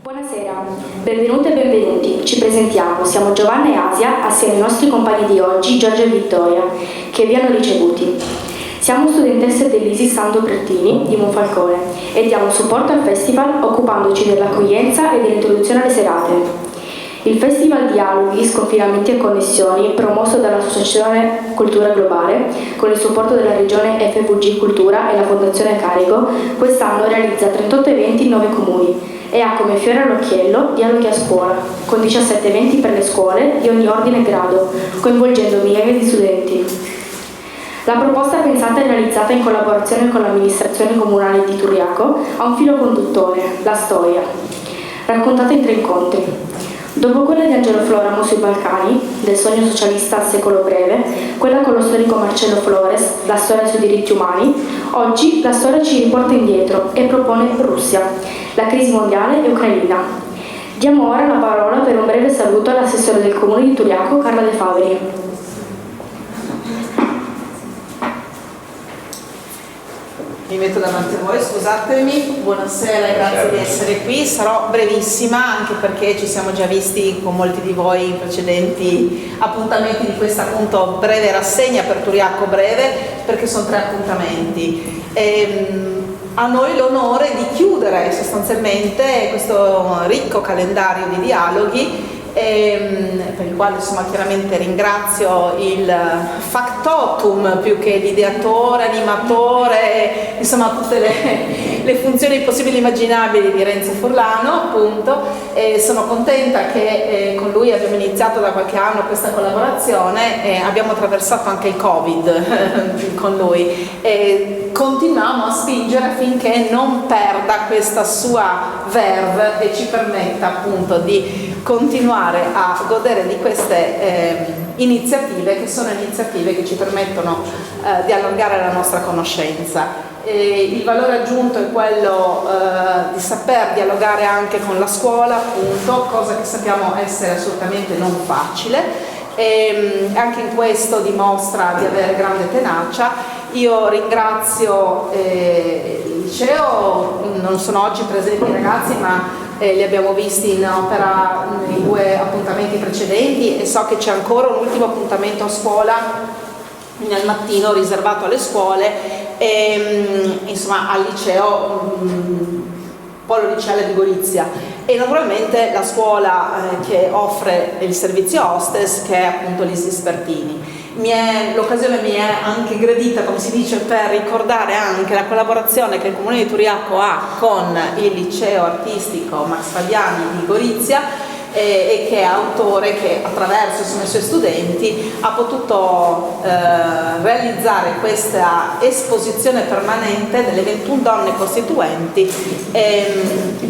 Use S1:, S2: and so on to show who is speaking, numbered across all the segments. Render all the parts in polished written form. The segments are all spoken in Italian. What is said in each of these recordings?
S1: Buonasera, benvenute e benvenuti. Ci presentiamo, siamo Giovanna e Asia, assieme ai nostri compagni di oggi, Giorgio e Vittoria, che vi hanno ricevuti. Siamo studentesse dell'ISIS Sandro Pertini di Monfalcone e diamo supporto al festival occupandoci dell'accoglienza e dell'introduzione alle serate. Il Festival Dialoghi, Sconfinamenti e Connessioni, promosso dall'Associazione Cultura Globale, con il supporto della Regione FVG Cultura e la Fondazione Carico, quest'anno realizza 38 eventi in 9 comuni e ha come fiore all'occhiello Dialoghi a Scuola, con 17 eventi per le scuole di ogni ordine e grado, coinvolgendo migliaia di studenti. La proposta pensata e realizzata in collaborazione con l'amministrazione comunale di Turiaco ha un filo conduttore, la storia, raccontata in 3 incontri. Dopo quella di Angelo Floramo sui Balcani, del sogno socialista al secolo breve, quella con lo storico Marcello Flores, la storia sui diritti umani, oggi la storia ci riporta indietro e propone Russia, la crisi mondiale e Ucraina. Diamo ora la parola per un breve saluto all'assessore del comune di Turiaco, Carla De Faveri.
S2: Mi metto davanti a voi, scusatemi, buonasera e grazie di essere qui. Sarò brevissima anche perché ci siamo già visti con molti di voi in precedenti appuntamenti di questa appunto breve rassegna per Turiaco breve, perché sono 3 appuntamenti. A noi l'onore di chiudere sostanzialmente questo ricco calendario di dialoghi, per il quale insomma chiaramente ringrazio il factotum più che l'ideatore, animatore, insomma tutte le funzioni possibili e immaginabili di Renzo Furlano appunto, e sono contenta che con lui abbiamo iniziato da qualche anno questa collaborazione e abbiamo attraversato anche il Covid con lui e continuiamo a spingere affinché non perda questa sua verve e ci permetta appunto di continuare a godere di queste iniziative che sono iniziative che ci permettono di allargare la nostra conoscenza. Il valore aggiunto è quello di saper dialogare anche con la scuola, appunto, cosa che sappiamo essere assolutamente non facile, e anche in questo dimostra di avere grande tenacia. Io ringrazio il liceo, non sono oggi presenti i ragazzi ma li abbiamo visti in opera nei 2 appuntamenti precedenti e so che c'è ancora un ultimo appuntamento a scuola nel mattino riservato alle scuole e insomma al liceo Polo Liceale di Gorizia e naturalmente la scuola che offre il servizio hostess che è appunto l'ISIS Pertini. L'occasione mi è anche gradita, come si dice, per ricordare anche la collaborazione che il Comune di Turiaco ha con il liceo artistico Max Fabiani di Gorizia e che è autore che attraverso i suoi studenti ha potuto realizzare questa esposizione permanente delle 21 donne costituenti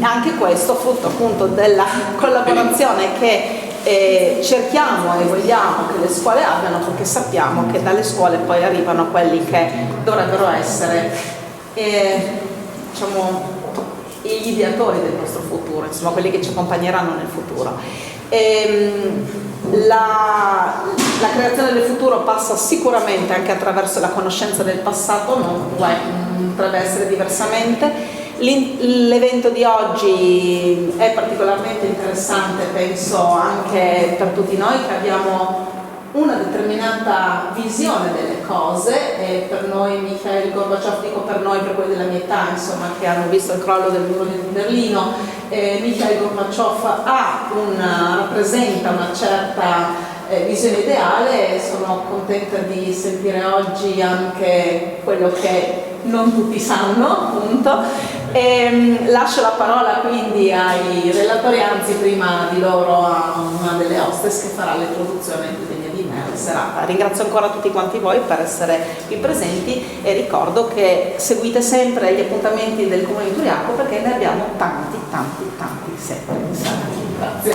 S2: anche questo frutto appunto della collaborazione che cerchiamo e vogliamo che le scuole abbiano, perché sappiamo che dalle scuole poi arrivano quelli che dovrebbero essere diciamo gli ideatori del nostro futuro, insomma quelli che ci accompagneranno nel futuro. La creazione del futuro passa sicuramente anche attraverso la conoscenza del passato, non potrebbe essere diversamente. L'evento di oggi è particolarmente interessante, penso anche per tutti noi che abbiamo una determinata visione delle cose e per noi Mikhail Gorbaciov, dico per noi, per quelli della mia età, insomma, che hanno visto il crollo del muro di Berlino, Mikhail Gorbaciov rappresenta una certa visione ideale e sono contenta di sentire oggi anche quello che non tutti sanno, appunto. Lascio la parola quindi ai relatori, anzi prima di loro a una delle hostess che farà l'introduzione degna di me alla serata. Ringrazio ancora tutti quanti voi per essere qui presenti e ricordo che seguite sempre gli appuntamenti del Comune di Turiaco perché ne abbiamo tanti sempre. Grazie.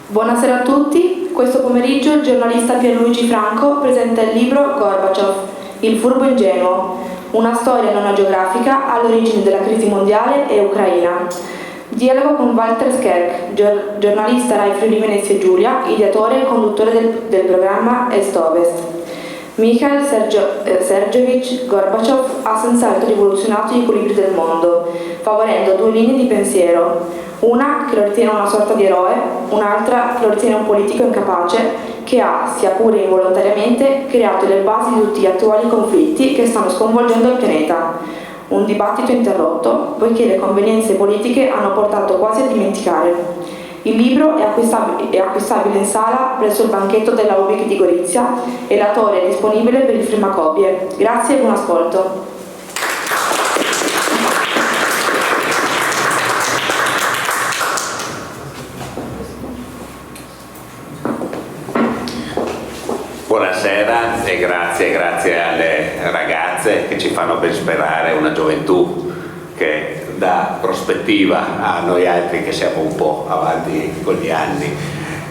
S1: Buonasera a tutti. Questo pomeriggio il giornalista Pierluigi Franco presenta il libro Gorbaciov, il furbo ingenuo, una storia non agiografica all'origine della crisi mondiale e ucraina. Dialogo con Walter Scherk, giornalista Rai Friuli Venezia Giulia, ideatore e conduttore del programma Est-Ovest. Mikhail Sergeyevich Gorbachev ha senz'altro rivoluzionato gli equilibri del mondo, favorendo due linee di pensiero, una che lo ritiene una sorta di eroe, un'altra che lo ritiene un politico incapace che ha, sia pure involontariamente, creato le basi di tutti gli attuali conflitti che stanno sconvolgendo il pianeta. Un dibattito interrotto, poiché le convenienze politiche hanno portato quasi a dimenticare. Il libro è acquistabile in sala presso il banchetto della UBIC di Gorizia e l'autore è disponibile per il firmacopie. Grazie e buon ascolto.
S3: Buonasera e grazie alle ragazze che ci fanno ben sperare una gioventù che dà prospettiva a noi altri che siamo un po' avanti con gli anni.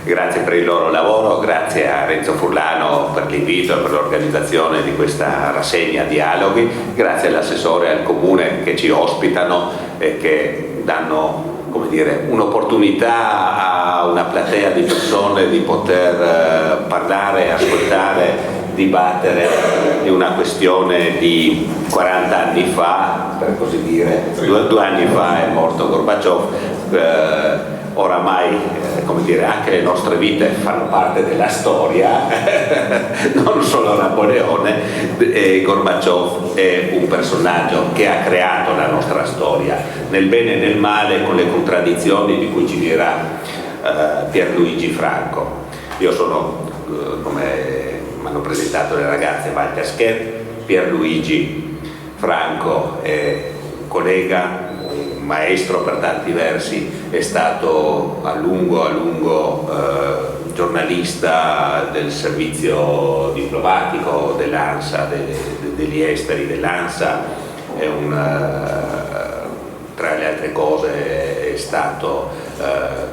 S3: Grazie per il loro lavoro, grazie a Renzo Furlano per l'invito e per l'organizzazione di questa rassegna Dialoghi, grazie all'assessore e al comune che ci ospitano e che danno, come dire, un'opportunità a una platea di persone di poter parlare, ascoltare, dibattere di una questione di 40 anni fa, per così dire, 2 anni fa è morto Gorbaciov. Oramai, come dire, anche le nostre vite fanno parte della storia, non solo Napoleone, e Gorbaciov è un personaggio che ha creato la nostra storia, nel bene e nel male, con le contraddizioni di cui ci dirà Pierluigi Franco. Io sono, come mi hanno presentato le ragazze, Walter Scher. Pierluigi Franco è un collega, un maestro per tanti versi, è stato a lungo giornalista del servizio diplomatico dell'ANSA, degli esteri dell'ANSA, è tra le altre cose è stato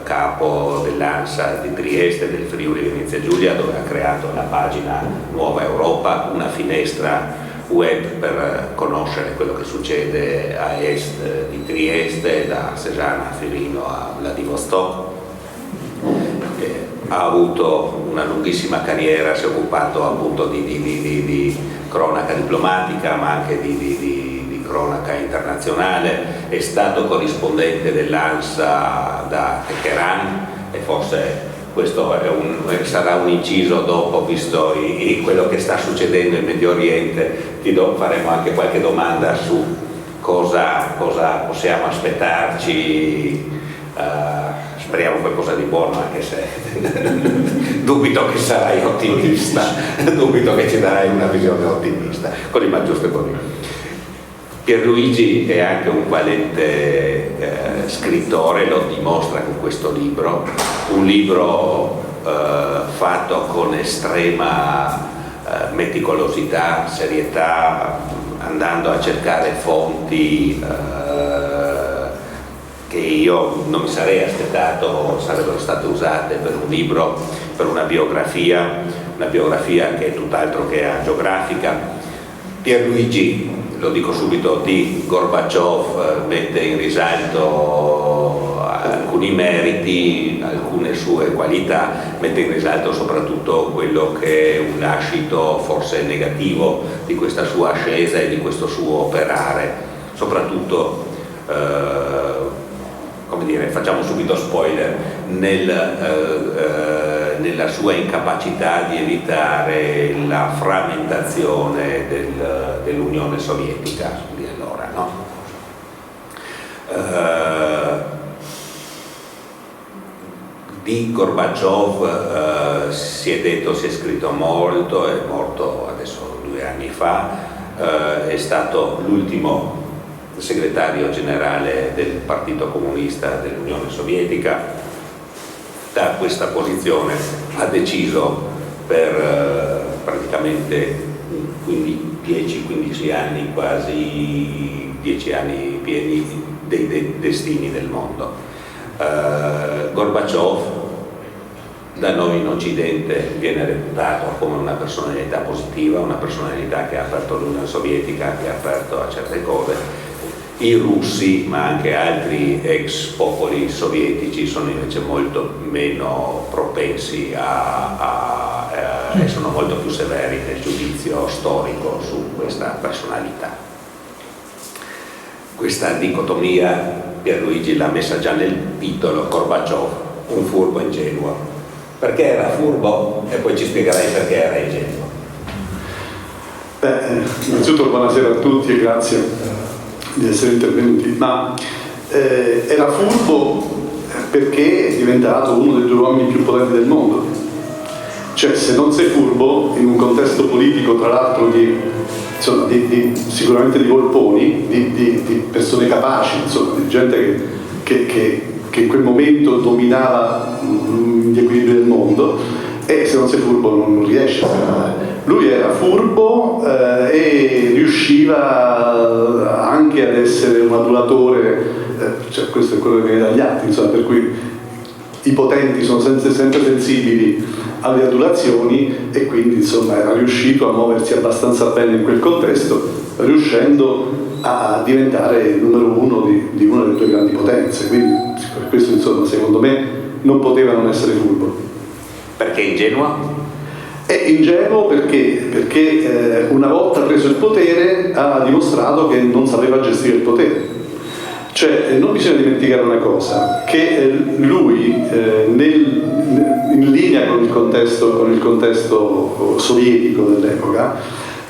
S3: capo dell'ANSA di Trieste, del Friuli Venezia Giulia, dove ha creato la pagina Nuova Europa, una finestra web per conoscere quello che succede a est di Trieste, da Cesana a Ferino a Vladivostok. Ha avuto una lunghissima carriera, si è occupato appunto di cronaca diplomatica, ma anche di cronaca internazionale, è stato corrispondente dell'ANSA da Teheran e forse questo sarà un inciso dopo, visto quello che sta succedendo in Medio Oriente. Faremo anche qualche domanda su cosa possiamo aspettarci, speriamo qualcosa di buono, anche se dubito che sarai ottimista, dubito che ci darai una visione ottimista, con il maggior stupore. Pierluigi è anche un valente scrittore, lo dimostra con questo libro, un libro fatto con estrema meticolosità, serietà, andando a cercare fonti che io non mi sarei aspettato sarebbero state usate per un libro, per una biografia che è tutt'altro che agiografica. Pierluigi, lo dico subito, di Gorbaciov mette in risalto alcuni meriti, alcune sue qualità, mette in risalto soprattutto quello che è un lascito forse negativo di questa sua ascesa e di questo suo operare, soprattutto come dire, facciamo subito spoiler, nella sua incapacità di evitare la frammentazione dell'Unione Sovietica di allora, no? Di Gorbaciov si è detto, si è scritto molto, è morto adesso 2 anni fa, è stato l'ultimo segretario generale del Partito Comunista dell'Unione Sovietica. Da questa posizione ha deciso per praticamente 10-15 anni, quasi 10 anni pieni, dei destini del mondo. Gorbaciov da noi in Occidente viene reputato come una personalità positiva, una personalità che ha aperto l'Unione Sovietica, che ha aperto a certe cose. I russi, ma anche altri ex popoli sovietici, sono invece molto meno propensi a e sono molto più severi nel giudizio storico su questa personalità. Questa dicotomia Pierluigi l'ha messa già nel titolo, Gorbaciov, un furbo ingenuo. Perché era furbo? E poi ci spiegherai perché era ingenuo.
S4: Innanzitutto buonasera a tutti e grazie di essere intervenuti. Ma era furbo perché è diventato uno dei 2 uomini più potenti del mondo. Cioè, se non sei furbo in un contesto politico, tra l'altro sicuramente di volponi, di persone capaci, insomma, di gente che in quel momento dominava gli equilibri del mondo, e se non sei furbo non riesci a fare. Lui era furbo e riusciva anche ad essere un adulatore, cioè questo è quello che viene dagli atti, insomma, per cui i potenti sono sempre sensibili alle adulazioni, e quindi insomma era riuscito a muoversi abbastanza bene in quel contesto, riuscendo a diventare il numero 1 di una delle 2 grandi potenze. Quindi per questo insomma secondo me non poteva non essere furbo.
S3: Perché ingenuo?
S4: È ingenuo perché una volta preso il potere ha dimostrato che non sapeva gestire il potere. Cioè, non bisogna dimenticare una cosa, che lui in linea con il contesto sovietico dell'epoca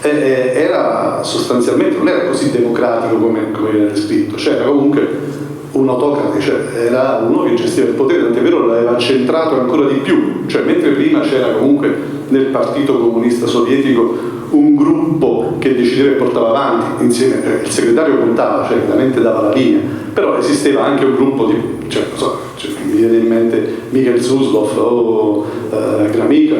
S4: era sostanzialmente, non era così democratico come viene descritto, cioè era comunque un autocrate, cioè era uno che gestiva il potere, tant'è vero l'aveva centrato ancora di più, cioè mentre prima c'era comunque nel Partito Comunista Sovietico un gruppo che decideva e portava avanti, insieme il segretario contava, cioè chiaramente dava la linea, però esisteva anche un gruppo di, mi viene in mente Mikhail Suslov o Gromyko,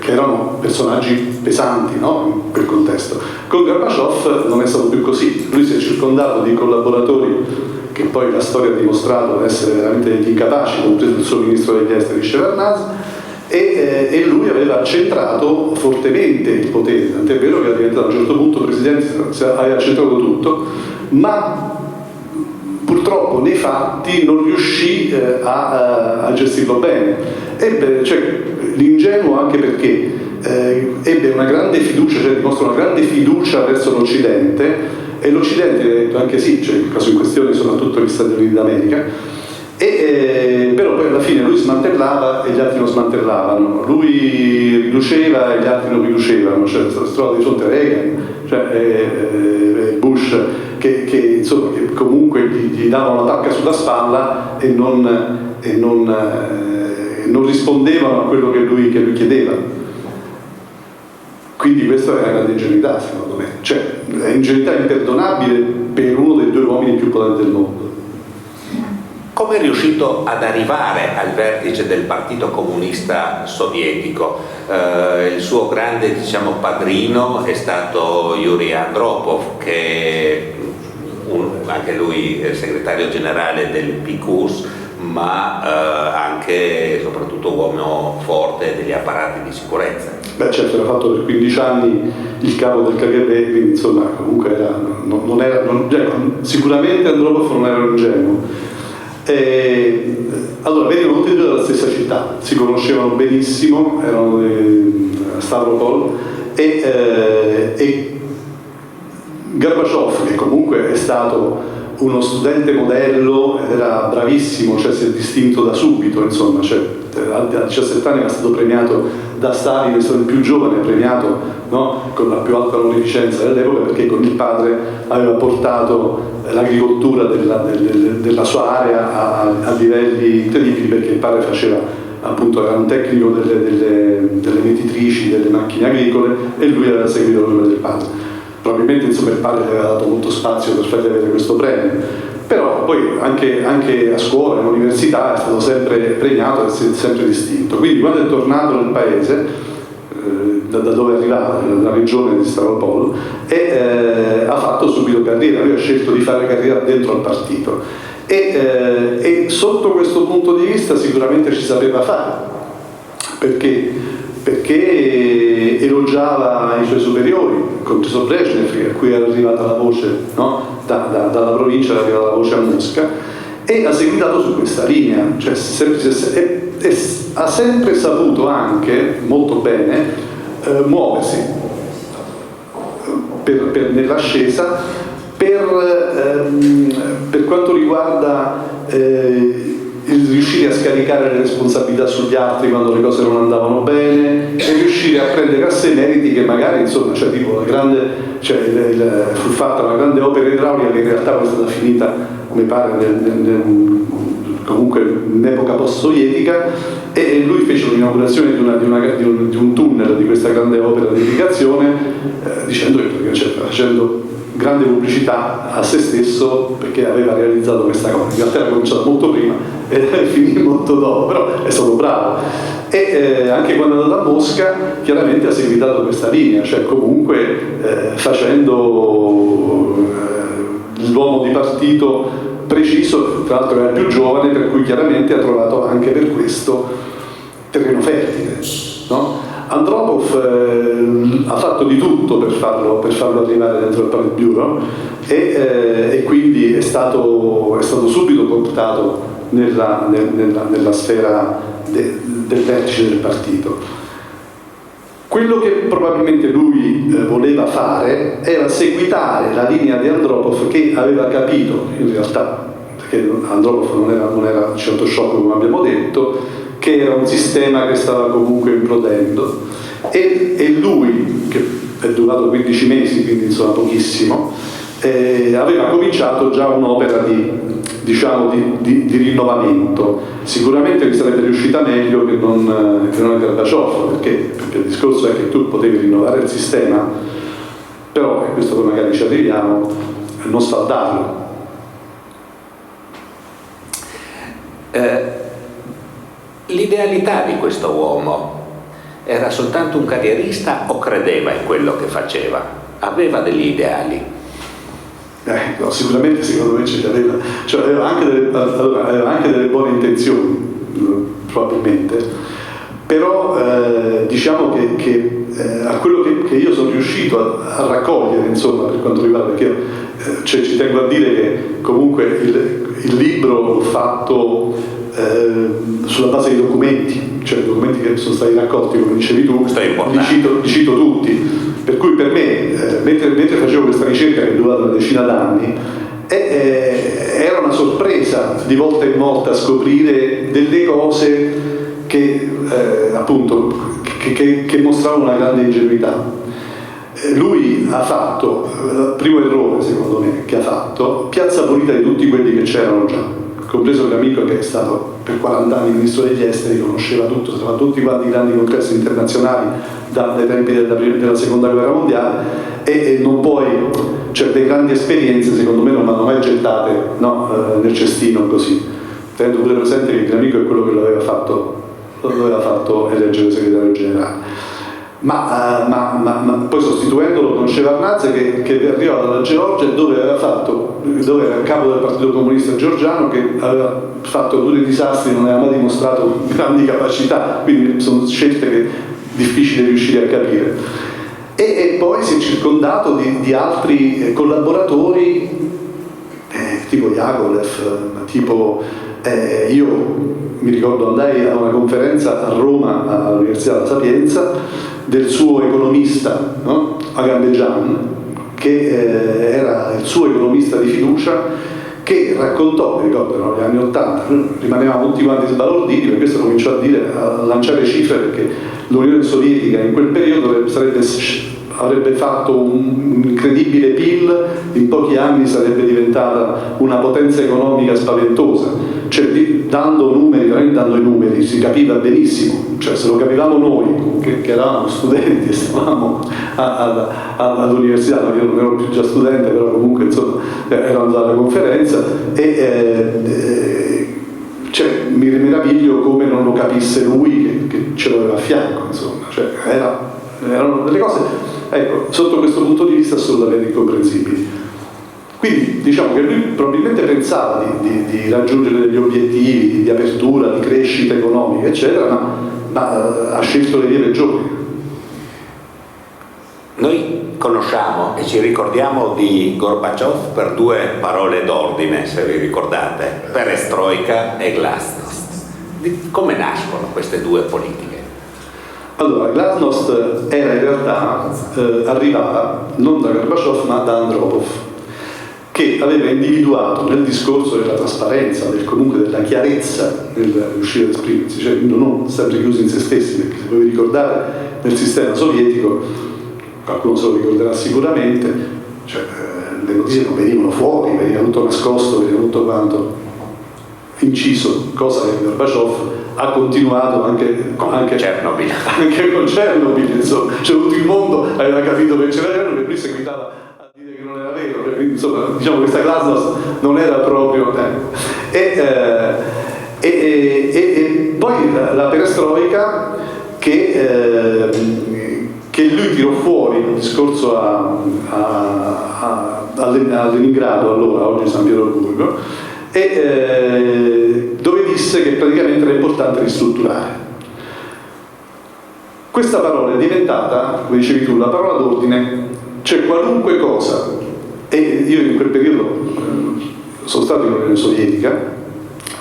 S4: che erano personaggi pesanti, no? In quel contesto. Con Gorbaciov non è stato più così, lui si è circondato di collaboratori che poi la storia ha dimostrato essere veramente degli incapaci, compreso il suo ministro degli esteri Shevardnadze, e lui aveva centrato fortemente il potere, tant'è vero che è diventato a un certo punto presidente, aveva centrato tutto, ma purtroppo nei fatti non riuscì a gestirlo bene. L'ingenuo anche perché ebbe una grande fiducia, cioè dimostra una grande fiducia verso l'Occidente, e l'Occidente ha detto anche sì, cioè il caso in questione soprattutto gli Stati Uniti d'America, però poi alla fine lui smantellava e gli altri non smantellavano, lui riduceva e gli altri non riducevano, cioè si trova di fronte a Reagan, Bush, che comunque gli davano la tacca sulla spalla e non rispondevano a quello che lui chiedeva. Quindi questa è una grande ingenuità, secondo me, cioè è ingenuità imperdonabile per uno dei 2 uomini più potenti del mondo.
S3: Come è riuscito ad arrivare al vertice del Partito Comunista Sovietico? Il suo grande, padrino è stato Yuri Andropov, che anche lui è segretario generale del PQS, ma anche e soprattutto uomo forte degli apparati di sicurezza.
S4: Beh, certo, era fatto per 15 anni il capo del KGB, quindi insomma comunque sicuramente Andropov non era un ingenuo. Allora, venivano tutti e 2 dalla stessa città, si conoscevano benissimo, erano a Stavropol, e Gorbaciov, che comunque è stato uno studente modello, era bravissimo, cioè si è distinto da subito, insomma, cioè, a 17 anni era stato premiato da Stalin, è stato il più giovane premiato, no? Con la più alta onorificenza dell'epoca, perché con il padre aveva portato l'agricoltura della sua area a livelli incredibili, perché il padre faceva, appunto, era un tecnico delle mietitrici, delle macchine agricole, e lui aveva seguito il nome del padre. Probabilmente insomma il padre gli aveva dato molto spazio per fargli avere questo premio, però poi anche a scuola, all'università è stato sempre premiato e si è sempre distinto. Quindi quando è tornato nel paese, da dove arrivava, nella regione di Stavropol, ha fatto subito carriera. Lui ha scelto di fare carriera dentro al partito e sotto questo punto di vista sicuramente ci sapeva fare, perché elogiava i suoi superiori, compreso Brezhnev, a cui era arrivata la voce, no? Dalla provincia era arrivata la voce a Mosca, e ha seguitato su questa linea, cioè ha sempre saputo anche molto bene muoversi nell'ascesa per quanto riguarda il riuscire a scaricare le responsabilità sugli altri quando le cose non andavano bene e riuscire a prendere a sé meriti che magari, insomma, cioè tipo fu fatta una grande opera idraulica che in realtà poi è stata finita, mi pare, comunque in epoca post-sovietica, e lui fece l'inaugurazione di un tunnel di questa grande opera di irrigazione dicendo che facendo grande pubblicità a se stesso perché aveva realizzato questa cosa. In realtà era cominciato molto prima e finì molto dopo, però è stato bravo. E anche quando è andato a Mosca chiaramente ha seguitato questa linea, cioè comunque facendo l'uomo di partito preciso, tra l'altro era il più giovane, per cui chiaramente ha trovato anche per questo terreno fertile, no? Andropov ha fatto di tutto per farlo arrivare dentro il Politburo e quindi è stato subito portato nella sfera del vertice del partito. Quello che probabilmente lui voleva fare era seguitare la linea di Andropov, che aveva capito in realtà, perché Andropov non era certo sciocco come abbiamo detto, che era un sistema che stava comunque implodendo, e lui, che è durato 15 mesi, quindi insomma pochissimo, aveva cominciato già un'opera di rinnovamento. Sicuramente gli sarebbe riuscita meglio che non a Gorbaciov, perché il discorso è che tu potevi rinnovare il sistema, però, e questo poi magari ci arriviamo, non sfaldarlo.
S3: L'idealità di questo uomo era soltanto un carrierista o credeva in quello che faceva? Aveva degli ideali?
S4: No, sicuramente secondo me ce li aveva, cioè aveva anche delle buone intenzioni, probabilmente, però diciamo che a quello che io sono riuscito a raccogliere, insomma, per quanto riguarda, perché ci tengo a dire che comunque il libro l'ho fatto sulla base dei documenti, cioè i documenti che sono stati raccolti, come dicevi tu, li cito tutti, per cui per me, mentre facevo questa ricerca che è durata una decina d'anni, era una sorpresa di volta in volta scoprire delle cose che appunto che mostravano una grande ingenuità. Lui ha fatto, il primo errore secondo me che ha fatto, piazza pulita di tutti quelli che c'erano già, compreso l'amico che è stato per 40 anni ministro degli esteri, conosceva tutto, sapeva tutti quanti i grandi congressi internazionali dai tempi della seconda guerra mondiale, e non puoi, cioè le grandi esperienze secondo me non vanno mai gettate, no, nel cestino così. Tenendo pure presente che l'amico è quello che lo aveva fatto eleggere segretario generale. Ma poi sostituendolo con Shevardnadze che arriva dalla Georgia, dove era il capo del Partito Comunista Georgiano, che aveva fatto due disastri, non aveva mai dimostrato grandi capacità, quindi sono scelte difficili riuscire a capire. E poi si è circondato di altri collaboratori tipo Yakovlev, tipo io mi ricordo andai a una conferenza a Roma all'Università della Sapienza del suo economista, no? Agambejan, che era il suo economista di fiducia, che raccontò, mi ricordo, erano gli anni 80, rimanevamo tutti quanti sbalorditi, per questo cominciò a lanciare cifre, perché l'Unione Sovietica in quel periodo avrebbe fatto un incredibile PIL, in pochi anni sarebbe diventata una potenza economica spaventosa, cioè dando i numeri si capiva benissimo, cioè se lo capivamo noi che eravamo studenti e stavamo all'università, no, io non ero più già studente, però comunque insomma ero andato alla conferenza cioè, mi meraviglio come non lo capisse lui che ce l'aveva a fianco, insomma, cioè erano delle cose, ecco, sotto questo punto di vista assolutamente incomprensibili. Quindi diciamo che lui probabilmente pensava di raggiungere degli obiettivi di apertura, di crescita economica, eccetera, ma ha scelto le vie peggiori.
S3: Noi conosciamo e ci ricordiamo di Gorbaciov per due parole d'ordine, se vi ricordate, perestroika e glasnost. Come nascono queste due politiche?
S4: Allora, glasnost era in realtà, arrivava non da Gorbaciov ma da Andropov, che aveva individuato nel discorso della trasparenza, comunque della chiarezza nel riuscire ad esprimersi, cioè non sempre chiusi in se stessi, perché se voi vi ricordate nel sistema sovietico, qualcuno se lo ricorderà sicuramente, cioè, le notizie non venivano fuori, veniva tutto nascosto, veniva tutto quanto inciso, cosa che Gorbaciov ha continuato anche con Chernobyl, insomma, cioè tutto il mondo aveva capito che c'era Chernobyl e lui seguitava a dire che non era vero, quindi insomma diciamo questa glasnost non era proprio e poi la perestroika che lui tirò fuori un discorso a Leningrado, allora oggi San Pietroburgo, dove disse che praticamente era importante ristrutturare. Questa parola è diventata, come dicevi tu, la parola d'ordine, cioè qualunque cosa, e io in quel periodo sono stato in Unione Sovietica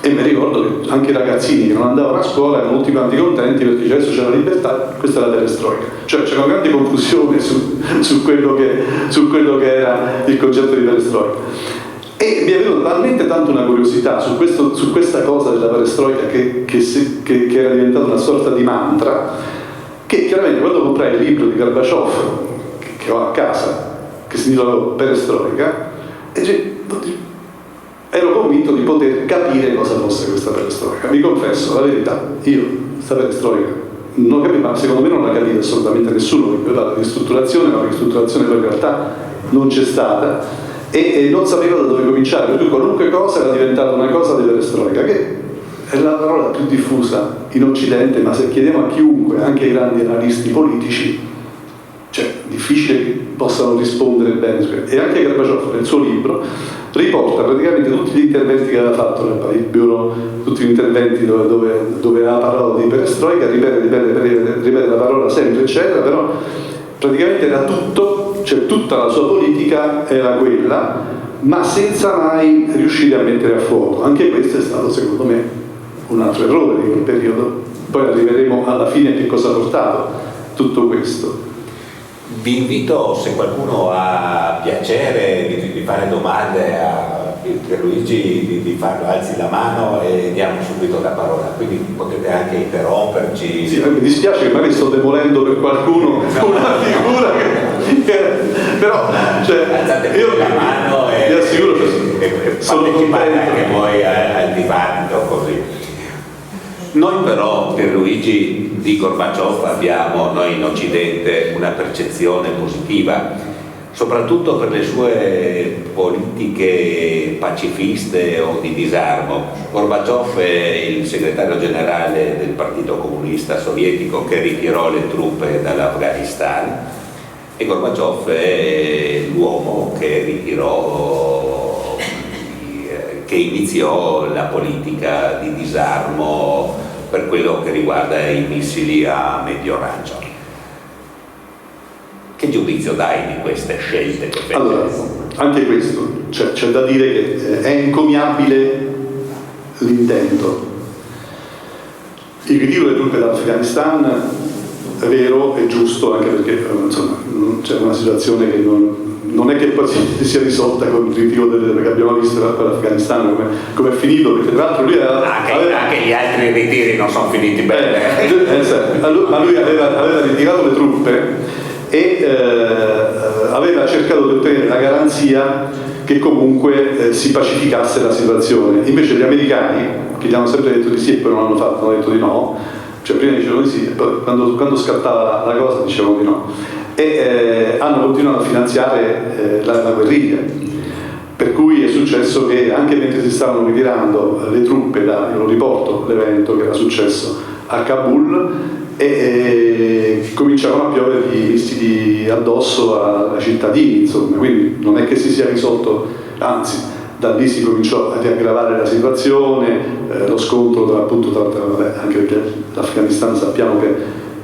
S4: e mi ricordo che anche i ragazzini che non andavano a scuola erano tutti quanti contenti perché adesso c'è la libertà, questa è la perestroika, cioè c'è una grande confusione su quello che era il concetto di perestroika. E mi è venuta talmente tanto una curiosità su questa cosa della perestroika che era diventata una sorta di mantra, che chiaramente quando comprai il libro di Gorbaciov che ho a casa, che si intitola Perestroika, ero convinto di poter capire cosa fosse questa perestroika. Vi confesso la verità, io questa perestroika non capivo, ma secondo me non la capì assolutamente nessuno, perché parla di ristrutturazione, ma la ristrutturazione poi in realtà non c'è stata. E non sapeva da dove cominciare, per cui qualunque cosa era diventata una cosa di perestroika, che è la parola più diffusa in Occidente, ma se chiediamo a chiunque, anche ai grandi analisti politici, cioè difficile che possano rispondere bene. E anche Gorbaciov nel suo libro riporta praticamente tutti gli interventi che aveva fatto nel Politburo, tutti gli interventi dove aveva parlato di perestroika, ripete la parola sempre eccetera, però praticamente era tutto, cioè tutta la sua politica era quella, ma senza mai riuscire a mettere a fuoco. Anche questo è stato secondo me un altro errore di quel periodo. Poi arriveremo alla fine a che cosa ha portato tutto questo.
S3: Vi invito, se qualcuno ha piacere di fare domande a Pierluigi, di farlo, alzi la mano e diamo subito la parola, quindi potete anche interromperci.
S4: Sì, mi dispiace che magari sto demolendo per qualcuno una figura che però cioè, io
S3: la mano
S4: vi assicuro che sono contento
S3: anche voi al dibattito così. Noi però, Pierluigi, di Gorbaciov abbiamo noi in Occidente una percezione positiva, soprattutto per le sue politiche pacifiste o di disarmo. Gorbaciov è il segretario generale del Partito Comunista Sovietico che ritirò le truppe dall'Afghanistan e Gorbaciov è l'uomo che iniziò la politica di disarmo per quello che riguarda i missili a medio raggio. Che giudizio dai di queste scelte che fece?
S4: Allora, anche questo, c'è da dire che è encomiabile l'intento. Il ritiro delle truppe dall'Afghanistan è vero, è giusto, anche perché insomma, c'è una situazione che non è che poi si sia risolta con il ritiro perché abbiamo visto per l'Afghanistan come è finito, perché tra l'altro lui
S3: anche gli altri ritiri non sono finiti bene.
S4: Ma lui aveva ritirato le truppe e aveva cercato di ottenere la garanzia che comunque si pacificasse la situazione. Invece gli americani, che gli hanno sempre detto di sì e poi non hanno fatto, hanno detto di no, cioè prima dicevano di sì e poi quando scattava la cosa dicevano di no, e hanno continuato a finanziare la guerriglia, per cui è successo che anche mentre si stavano ritirando le truppe io lo riporto l'evento che era successo a Kabul, e cominciavano a piovere i missili addosso ai cittadini, insomma, quindi non è che si sia risolto, anzi da lì si cominciò a riaggravare la situazione, lo scontro anche perché l'Afghanistan sappiamo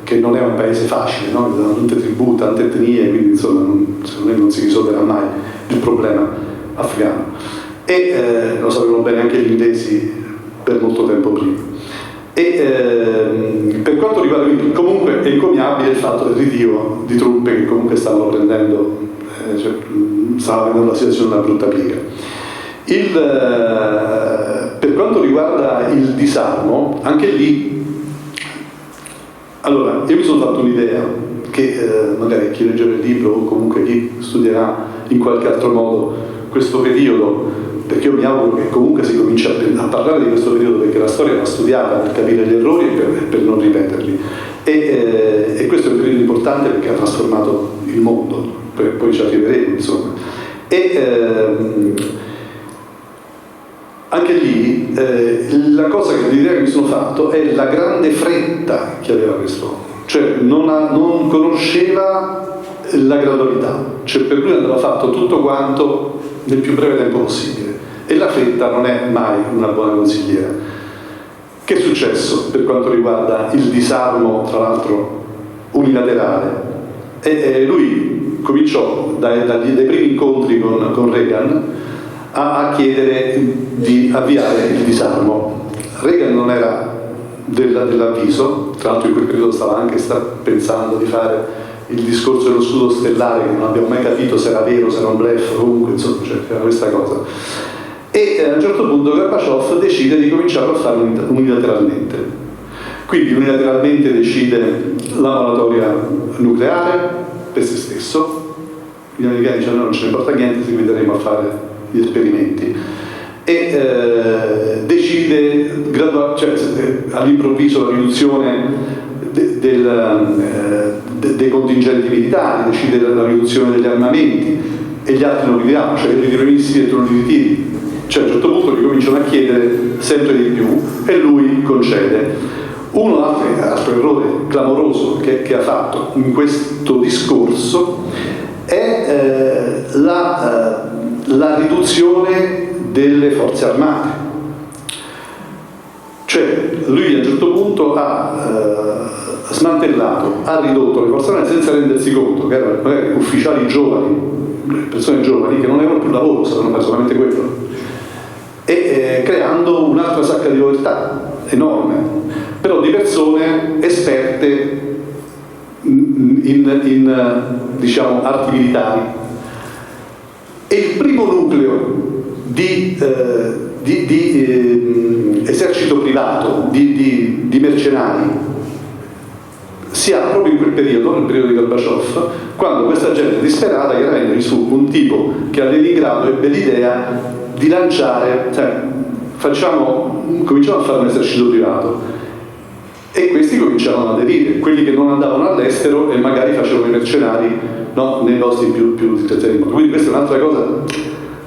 S4: che che non è un paese facile, no? Ci sono tante tribù, tante etnie, quindi insomma secondo me non si risolverà mai il problema afghano. E lo sapevano bene anche gli inglesi per molto tempo prima. E per quanto riguarda, comunque è incommiabile il fatto del ritiro di truppe che comunque stanno prendendo, stanno prendendo la situazione una brutta piega. Per quanto riguarda il disarmo, anche lì, allora, io mi sono fatto un'idea che magari chi leggerà il libro o comunque chi studierà in qualche altro modo questo periodo, perché io mi auguro che comunque si cominci a parlare di questo periodo, perché la storia va studiata per capire gli errori e per non ripeterli. E questo è un periodo importante perché ha trasformato il mondo, poi ci arriveremo, insomma. Anche lì la cosa che l'idea che mi sono fatto è la grande fretta che aveva quest'uomo, cioè non conosceva la gradualità, cioè per lui andava fatto tutto quanto nel più breve tempo possibile, e la fretta non è mai una buona consigliera. Che è successo per quanto riguarda il disarmo, tra l'altro unilaterale? Lui cominciò dai primi incontri con Reagan a chiedere di avviare il disarmo. Reagan non era dell'avviso, tra l'altro in quel periodo stava anche pensando di fare il discorso dello scudo stellare, che non abbiamo mai capito se era vero, se era un bluff, comunque insomma c'era questa cosa. E a un certo punto Gorbaciov decide di cominciare a farlo unilateralmente. Quindi unilateralmente decide la moratoria nucleare per se stesso. Gli americani dicono no, non ce ne importa niente, seguiremo a fare gli esperimenti, e decide all'improvviso la riduzione dei contingenti militari, decide la riduzione degli armamenti, e gli altri non ridiamo, cioè i ritiro missili e non li ritiri, cioè a un certo punto gli cominciano a chiedere sempre di più e lui concede. Un altro errore clamoroso che ha fatto in questo discorso è la riduzione delle forze armate. Cioè lui a un certo punto ha smantellato, ha ridotto le forze armate senza rendersi conto che erano magari ufficiali giovani, persone giovani che non avevano più lavoro, sapevano fare solamente quello, e creando un'altra sacca di povertà enorme, però di persone esperte in diciamo arti militari. E il primo nucleo di esercito privato, di mercenari, si ha proprio in quel periodo, nel periodo di Gorbaciov, quando questa gente disperata che era venuta su un tipo che a Leningrado ebbe l'idea di lanciare, cioè cominciamo a fare un esercito privato, e questi cominciavano ad aderire, quelli che non andavano all'estero e magari facevano i mercenari, no, nei posti più discreti del mondo. Quindi questa è un'altra cosa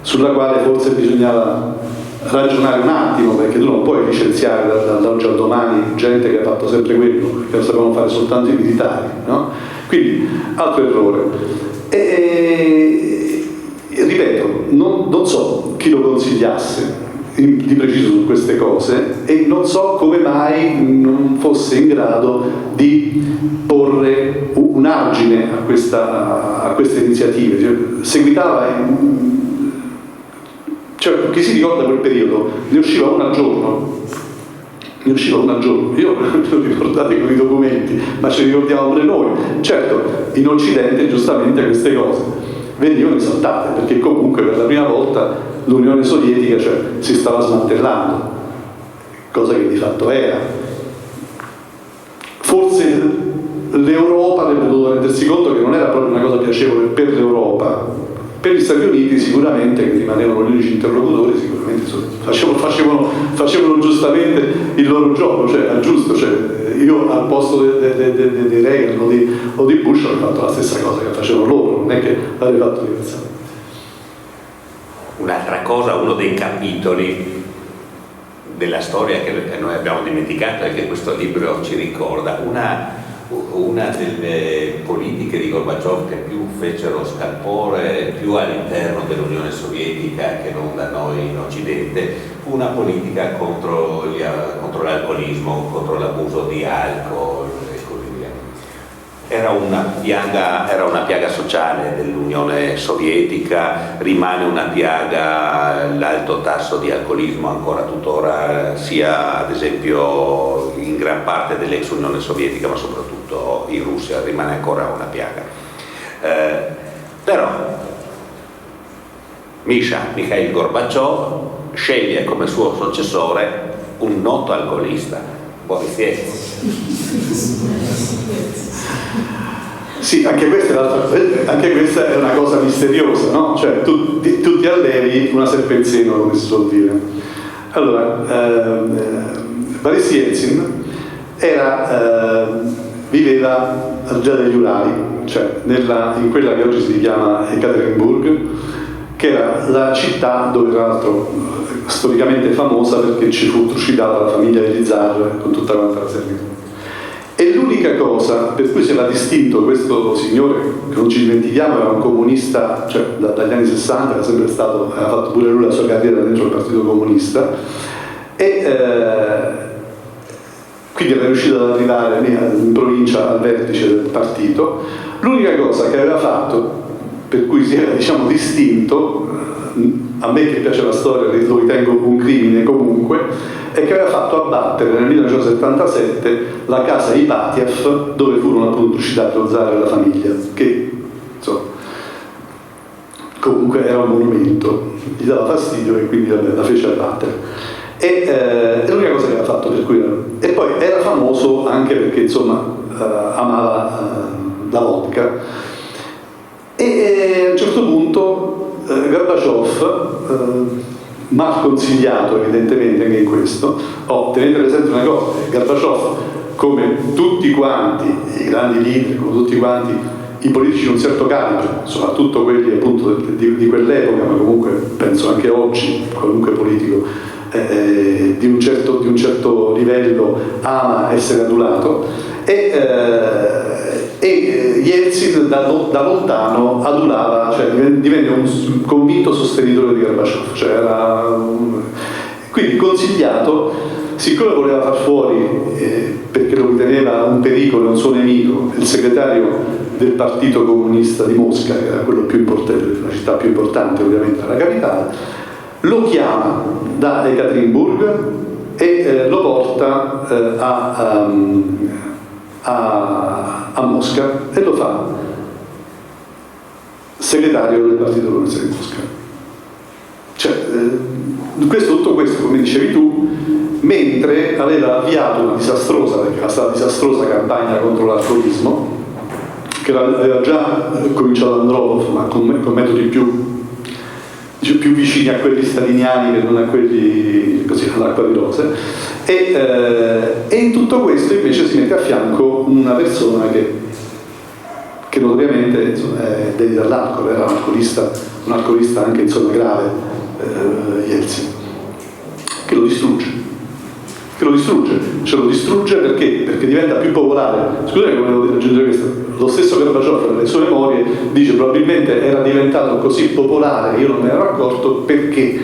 S4: sulla quale forse bisognava ragionare un attimo, perché tu non puoi licenziare dall'oggi al domani gente che ha fatto sempre quello, che lo sapevano fare soltanto i militari, no? Quindi altro errore. E ripeto, non so chi lo consigliasse di preciso su queste cose, e non so come mai non fosse in grado di porre un argine a queste iniziative. Seguitava cioè chi si ricorda quel periodo ne usciva una al giorno, io lo ricordate con i documenti, ma ce li ricordiamo pure noi. Certo, in Occidente giustamente queste cose venivano esaltate, perché comunque per la prima volta l'Unione Sovietica si stava smantellando, cosa che di fatto era. Forse l'Europa avrebbe dovuto rendersi conto che non era proprio una cosa piacevole per l'Europa. Per gli Stati Uniti sicuramente, che rimanevano gli unici interlocutori, sicuramente facevano giustamente il loro gioco, cioè era giusto, io al posto di Reagan o di Bush avrei fatto la stessa cosa che facevano loro, non è che l'avrei fatto diversamente.
S3: Un'altra cosa, uno dei capitoli della storia che noi abbiamo dimenticato e che questo libro ci ricorda, una delle politiche di Gorbaciov che più fecero scalpore più all'interno dell'Unione Sovietica che non da noi in Occidente, fu una politica contro l'alcolismo, contro l'abuso di alcol e così via. era una piaga sociale dell'Unione Sovietica, rimane una piaga l'alto tasso di alcolismo ancora tuttora, sia ad esempio in gran parte dell'ex Unione Sovietica, ma soprattutto in Russia rimane ancora una piaga. Però Mikhail Gorbaciov sceglie come suo successore un noto alcolista, Boris Yeltsin.
S4: Sì, anche questa è una cosa misteriosa, no? Cioè tu ti allevi una serpe in seno, come si suol dire. Allora, Boris Yeltsin viveva al Già degli Urali, cioè in quella che oggi si chiama Ekaterinburg, che era la città dove, tra l'altro, storicamente famosa perché ci fu trucidata la famiglia degli zar con tutta quanta la servitù. E l'unica cosa per cui si era distinto questo signore, che non ci dimentichiamo, era un comunista, cioè dagli anni 60, era sempre stato, aveva fatto pure lui la sua carriera dentro il Partito Comunista, e quindi era riuscito ad arrivare in provincia al vertice del partito. L'unica cosa che aveva fatto, per cui si era, diciamo, distinto, a me che piace la storia, lo ritengo un crimine comunque, è che aveva fatto abbattere nel 1977 la casa Ipatiev, dove furono appunto trucidati lo zar e la famiglia, che insomma comunque era un monumento, gli dava fastidio e quindi la fece abbattere. È l'unica cosa che aveva fatto, per cui e poi era famoso anche perché insomma amava la vodka. E a un certo punto Gorbaciov, mal consigliato evidentemente anche in questo, tenete presente una cosa: Gorbaciov, come tutti quanti i grandi leader, come tutti quanti i politici di un certo calibro, soprattutto quelli appunto di quell'epoca, ma comunque penso anche oggi qualunque politico di un certo livello ama essere adulato, e Yeltsin da lontano adulava, cioè divenne un convinto sostenitore di Gorbaciov, cioè quindi consigliato, siccome voleva far fuori, perché lo riteneva un pericolo, un suo nemico, il segretario del Partito Comunista di Mosca, che era quello più importante, la città più importante ovviamente della capitale, lo chiama da Ekaterinburg e lo porta a Mosca e lo fa segretario del Partito Comunista di Mosca. Cioè, tutto questo, come dicevi tu, mentre aveva avviato una disastrosa, perché era stata disastrosa campagna contro l'alcolismo, che aveva già cominciato Andropov, ma con metodi più vicini a quelli staliniani che non a quelli così all'acqua di rose, e in tutto questo invece si mette a fianco una persona che notoriamente insomma, è dedita all'alcol, era un alcolista anche insomma grave, Yeltsin, che lo distrugge. Ce lo distrugge perché diventa più popolare. Scusate come devo aggiungere questo. Lo stesso Gorbaciov nelle sue memorie dice probabilmente era diventato così popolare, io non me ne ero accorto, perché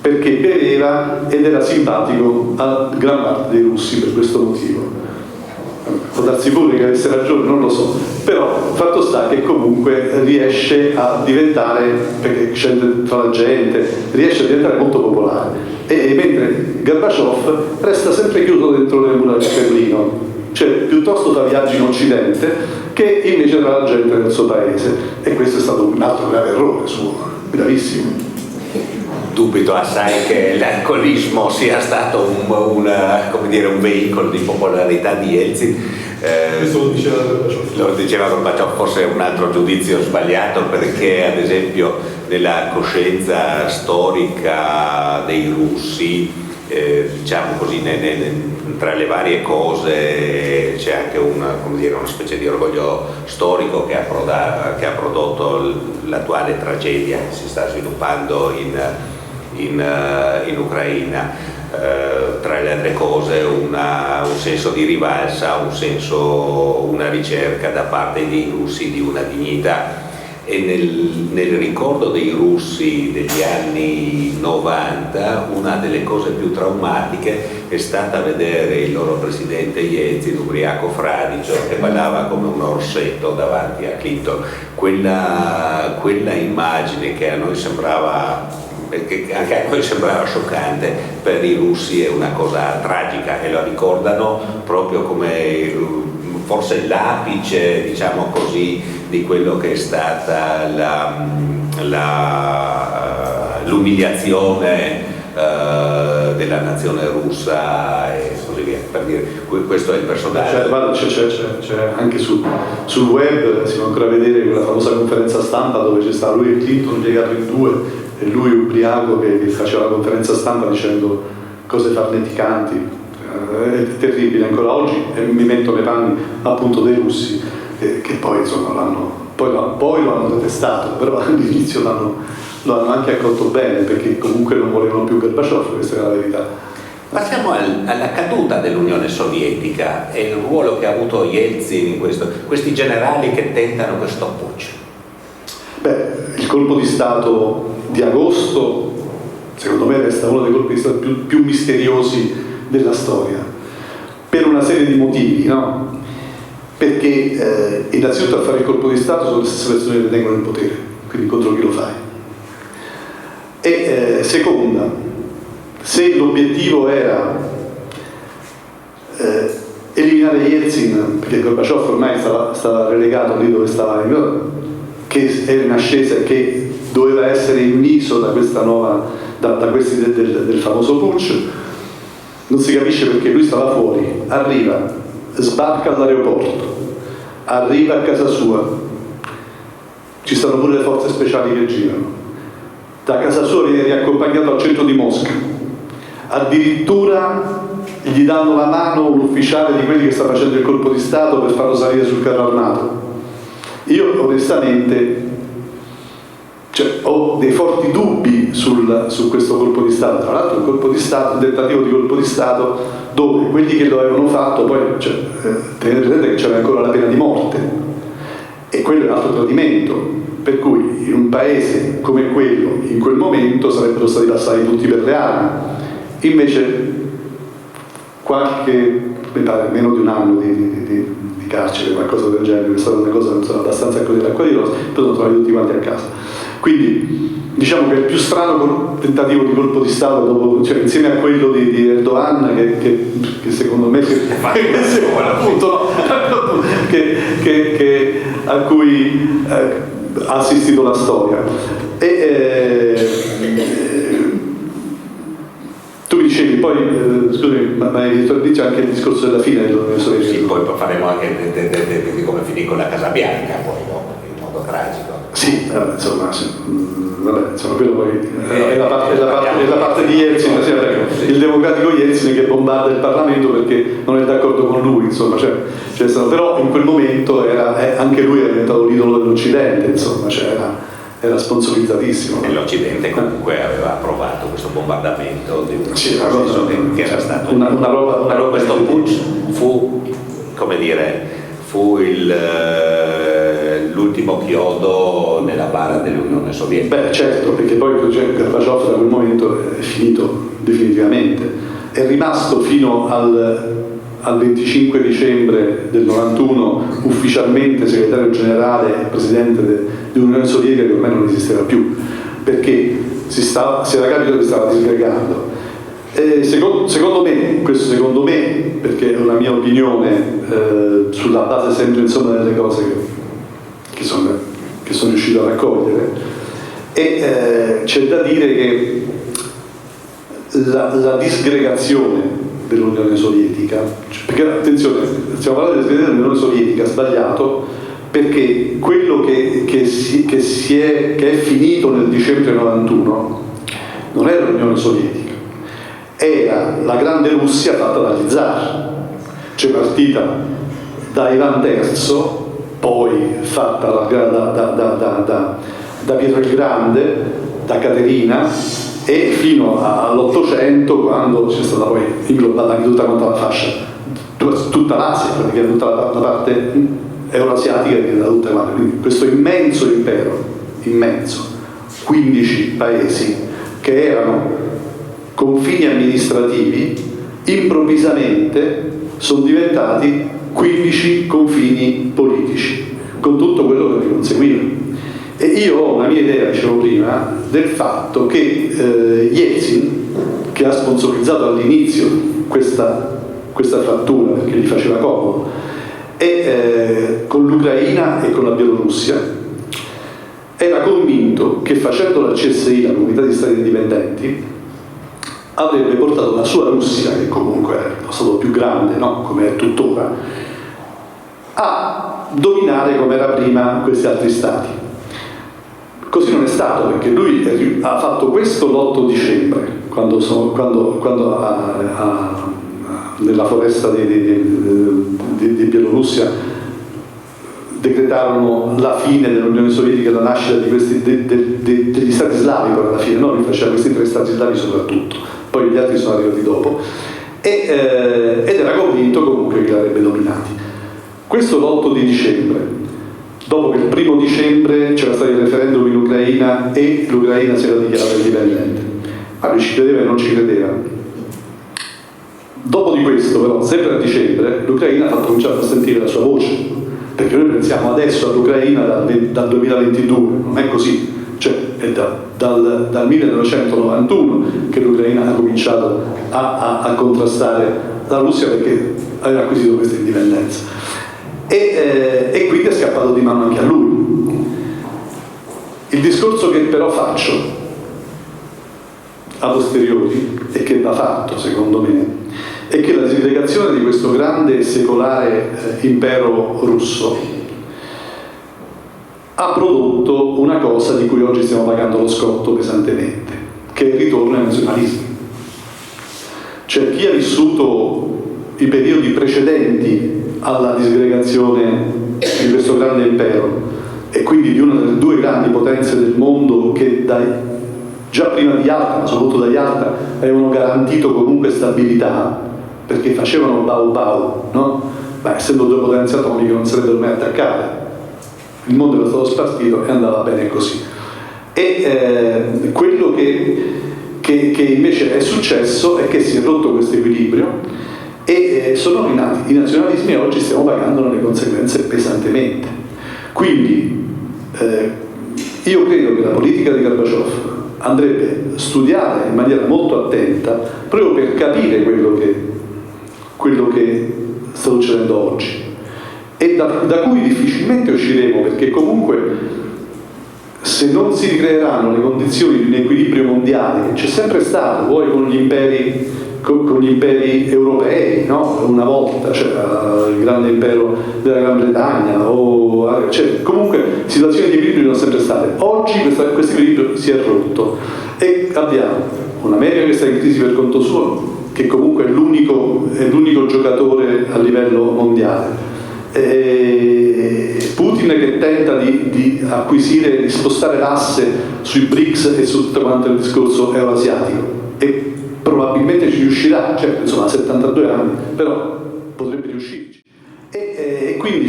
S4: beveva ed era simpatico a gran parte dei russi per questo motivo. Può darsi pure che avesse ragione, non lo so, però fatto sta che comunque riesce a diventare, perché scende tra la gente, riesce a diventare molto popolare. E mentre Gorbaciov resta sempre chiuso dentro le mura di Berlino, cioè piuttosto fa viaggi in Occidente che invece tra la gente del suo paese, e questo è stato un altro grave errore suo, gravissimo.
S3: Dubito assai che l'alcolismo sia stato un veicolo di popolarità di Yeltsin. Lo diceva Gorbaciov, forse è un altro giudizio sbagliato, perché ad esempio nella coscienza storica dei russi, diciamo così, tra le varie cose c'è anche una specie di orgoglio storico che ha prodotto l'attuale tragedia che si sta sviluppando in Ucraina. Tra le altre cose un senso di rivalsa, una ricerca da parte dei russi di una dignità E nel ricordo dei russi degli anni 90 una delle cose più traumatiche è stata vedere il loro presidente Yeltsin ubriaco fradicio che ballava come un orsetto davanti a Clinton. Quella immagine che a noi sembrava, perché anche a noi sembrava scioccante, per i russi è una cosa tragica e la ricordano proprio come forse l'apice, diciamo così, di quello che è stata l'umiliazione della nazione russa e così via. Per dire, questo è il personaggio.
S4: C'è anche sul web, si può ancora vedere quella famosa conferenza stampa dove c'è stato lui e Clinton piegato in due e lui ubriaco che faceva la conferenza stampa dicendo cose farneticanti. È terribile ancora oggi, e mi metto nei panni appunto dei russi che poi insomma lo hanno detestato, però all'inizio lo hanno anche accolto bene perché comunque non volevano più Gorbaciov, questa è la verità.
S3: Passiamo alla caduta dell'Unione Sovietica e il ruolo che ha avuto Yeltsin in questi generali che tentano questo appoggio.
S4: Il colpo di Stato di agosto secondo me resta uno dei colpi di Stato più misteriosi della storia, per una serie di motivi, no? Perché innanzitutto a fare il colpo di Stato sono le stesse persone che detengono il potere, quindi contro chi lo fai. E seconda, se l'obiettivo era eliminare Yeltsin, perché Gorbaciov ormai stava relegato lì dove stava, che era in ascesa e che doveva essere inviso da questa nuova, da questi del famoso putsch, non si capisce perché lui stava fuori, arriva, sbarca all'aeroporto, arriva a casa sua, ci stanno pure le forze speciali che girano, da casa sua viene riaccompagnato al centro di Mosca, addirittura gli danno la mano un ufficiale di quelli che sta facendo il colpo di Stato per farlo salire sul carro armato. Io onestamente ho dei forti dubbi su questo colpo di Stato. Tra l'altro un tentativo di colpo di Stato dove quelli che lo avevano fatto poi tenete presente che c'era ancora la pena di morte e quello è un altro tradimento, per cui in un paese come quello in quel momento sarebbero stati passati tutti per le armi, invece mi pare meno di un anno di carcere, qualcosa del genere, è stata una cosa abbastanza così d'acqua di rosa, poi sono tornati tutti quanti a casa. Quindi diciamo che è il più strano tentativo di colpo di Stato dopo, insieme a quello di Erdogan che secondo me appunto, a cui ha assistito la storia. Tu mi dicevi poi, scusami, ma hai detto anche il discorso della fine dell'Unione Sovietica.
S3: Sì, poi faremo anche di come finì con la Casa Bianca, poi in modo tragico.
S4: Sì, insomma, quello poi è la parte di Yeltsin, il democratico Yeltsin che bombarda il Parlamento perché non è d'accordo con lui, insomma, però in quel momento anche lui era diventato l'idolo dell'Occidente, insomma, era sponsorizzatissimo.
S3: E l'Occidente comunque aveva approvato questo bombardamento di un
S4: senso
S3: che era stato
S4: una roba
S3: questo putsch fu, come dire, l'ultimo chiodo nella bara dell'Unione Sovietica.
S4: Beh, certo, perché poi Gorbaciov da quel momento è finito definitivamente. È rimasto fino al 25 dicembre del 91 ufficialmente segretario generale e presidente dell'Unione Sovietica, che ormai non esisteva più, perché si era capito che stava disgregando. Secondo me, perché è una mia opinione sulla base sempre insomma delle cose che sono riuscito a raccogliere, e c'è da dire che la disgregazione dell'Unione Sovietica, perché attenzione, stiamo parlando di disgregazione dell'Unione Sovietica, sbagliato, perché quello che è finito nel dicembre 91 non era l'Unione Sovietica, era la grande Russia fatta dagli zar, cioè partita da Ivan III, poi fatta da Pietro il Grande, da Caterina, e fino all'Ottocento, quando c'è stata poi inglobata anche tutta quanta la fascia, tutta l'Asia, praticamente tutta la parte eurasiatica che da tutte quante. Quindi questo immenso impero, immenso, 15 paesi che erano confini amministrativi, improvvisamente sono diventati 15 confini politici, con tutto quello che ne conseguiva. E io ho una mia idea, dicevo prima, del fatto che Yeltsin, che ha sponsorizzato all'inizio questa frattura perché gli faceva comodo, e con l'Ucraina e con la Bielorussia, era convinto che facendo la CSI, la Comunità di Stati Indipendenti, avrebbe portato la sua Russia, che comunque è lo stato più grande, no? Come è tuttora, a dominare come era prima questi altri stati. Così non è stato, perché lui ha fatto questo l'8 dicembre, quando nella foresta di Bielorussia decretarono la fine dell'Unione Sovietica e la nascita di degli stati slavi, poi alla fine, no? Lui faceva questi 3 stati slavi soprattutto, poi gli altri sono arrivati dopo, ed era convinto comunque che li avrebbe dominati. Questo l'8 di dicembre, dopo che il 1° dicembre c'era stato il referendum in Ucraina e l'Ucraina si era dichiarata indipendente. Ma lui ci credeva e non ci credeva. Dopo di questo, però, sempre a dicembre, l'Ucraina ha cominciato a sentire la sua voce, perché noi pensiamo adesso all'Ucraina dal 2022, non è così, cioè è dal 1991 che l'Ucraina ha cominciato a contrastare la Russia perché aveva acquisito questa indipendenza. E quindi è scappato di mano anche a lui. Il discorso che però faccio a posteriori e che va fatto secondo me è che la disgregazione di questo grande e secolare impero russo ha prodotto una cosa di cui oggi stiamo pagando lo scotto pesantemente, che è il ritorno ai nazionalismi. Cioè chi ha vissuto i periodi precedenti alla disgregazione di questo grande impero e quindi di una delle 2 grandi potenze del mondo che già prima di Yalta, ma soprattutto da Yalta, avevano garantito comunque stabilità perché facevano bau, no? Ma essendo 2 potenze atomiche non sarebbero mai attaccate, il mondo era stato spartito e andava bene così. E quello che invece è successo è che si è rotto questo equilibrio e sono rinati i nazionalismi e oggi stiamo pagandone le conseguenze pesantemente. Quindi io credo che la politica di Gorbaciov andrebbe studiata in maniera molto attenta proprio per capire quello che sta succedendo oggi e da cui difficilmente usciremo, perché comunque se non si ricreeranno le condizioni di un equilibrio mondiale che c'è sempre stato, vuoi con gli imperi europei, no? Una volta c'era il grande impero della Gran Bretagna, cioè, comunque situazioni di equilibrio sono sempre state. Oggi questo equilibrio si è rotto e abbiamo un'America che sta in crisi per conto suo, che comunque è l'unico giocatore a livello mondiale, Putin che tenta di acquisire, di spostare l'asse sui BRICS e su tutto quanto il discorso euroasiatico, e probabilmente ci riuscirà, certo, insomma, a 72 anni, però potrebbe riuscirci. E quindi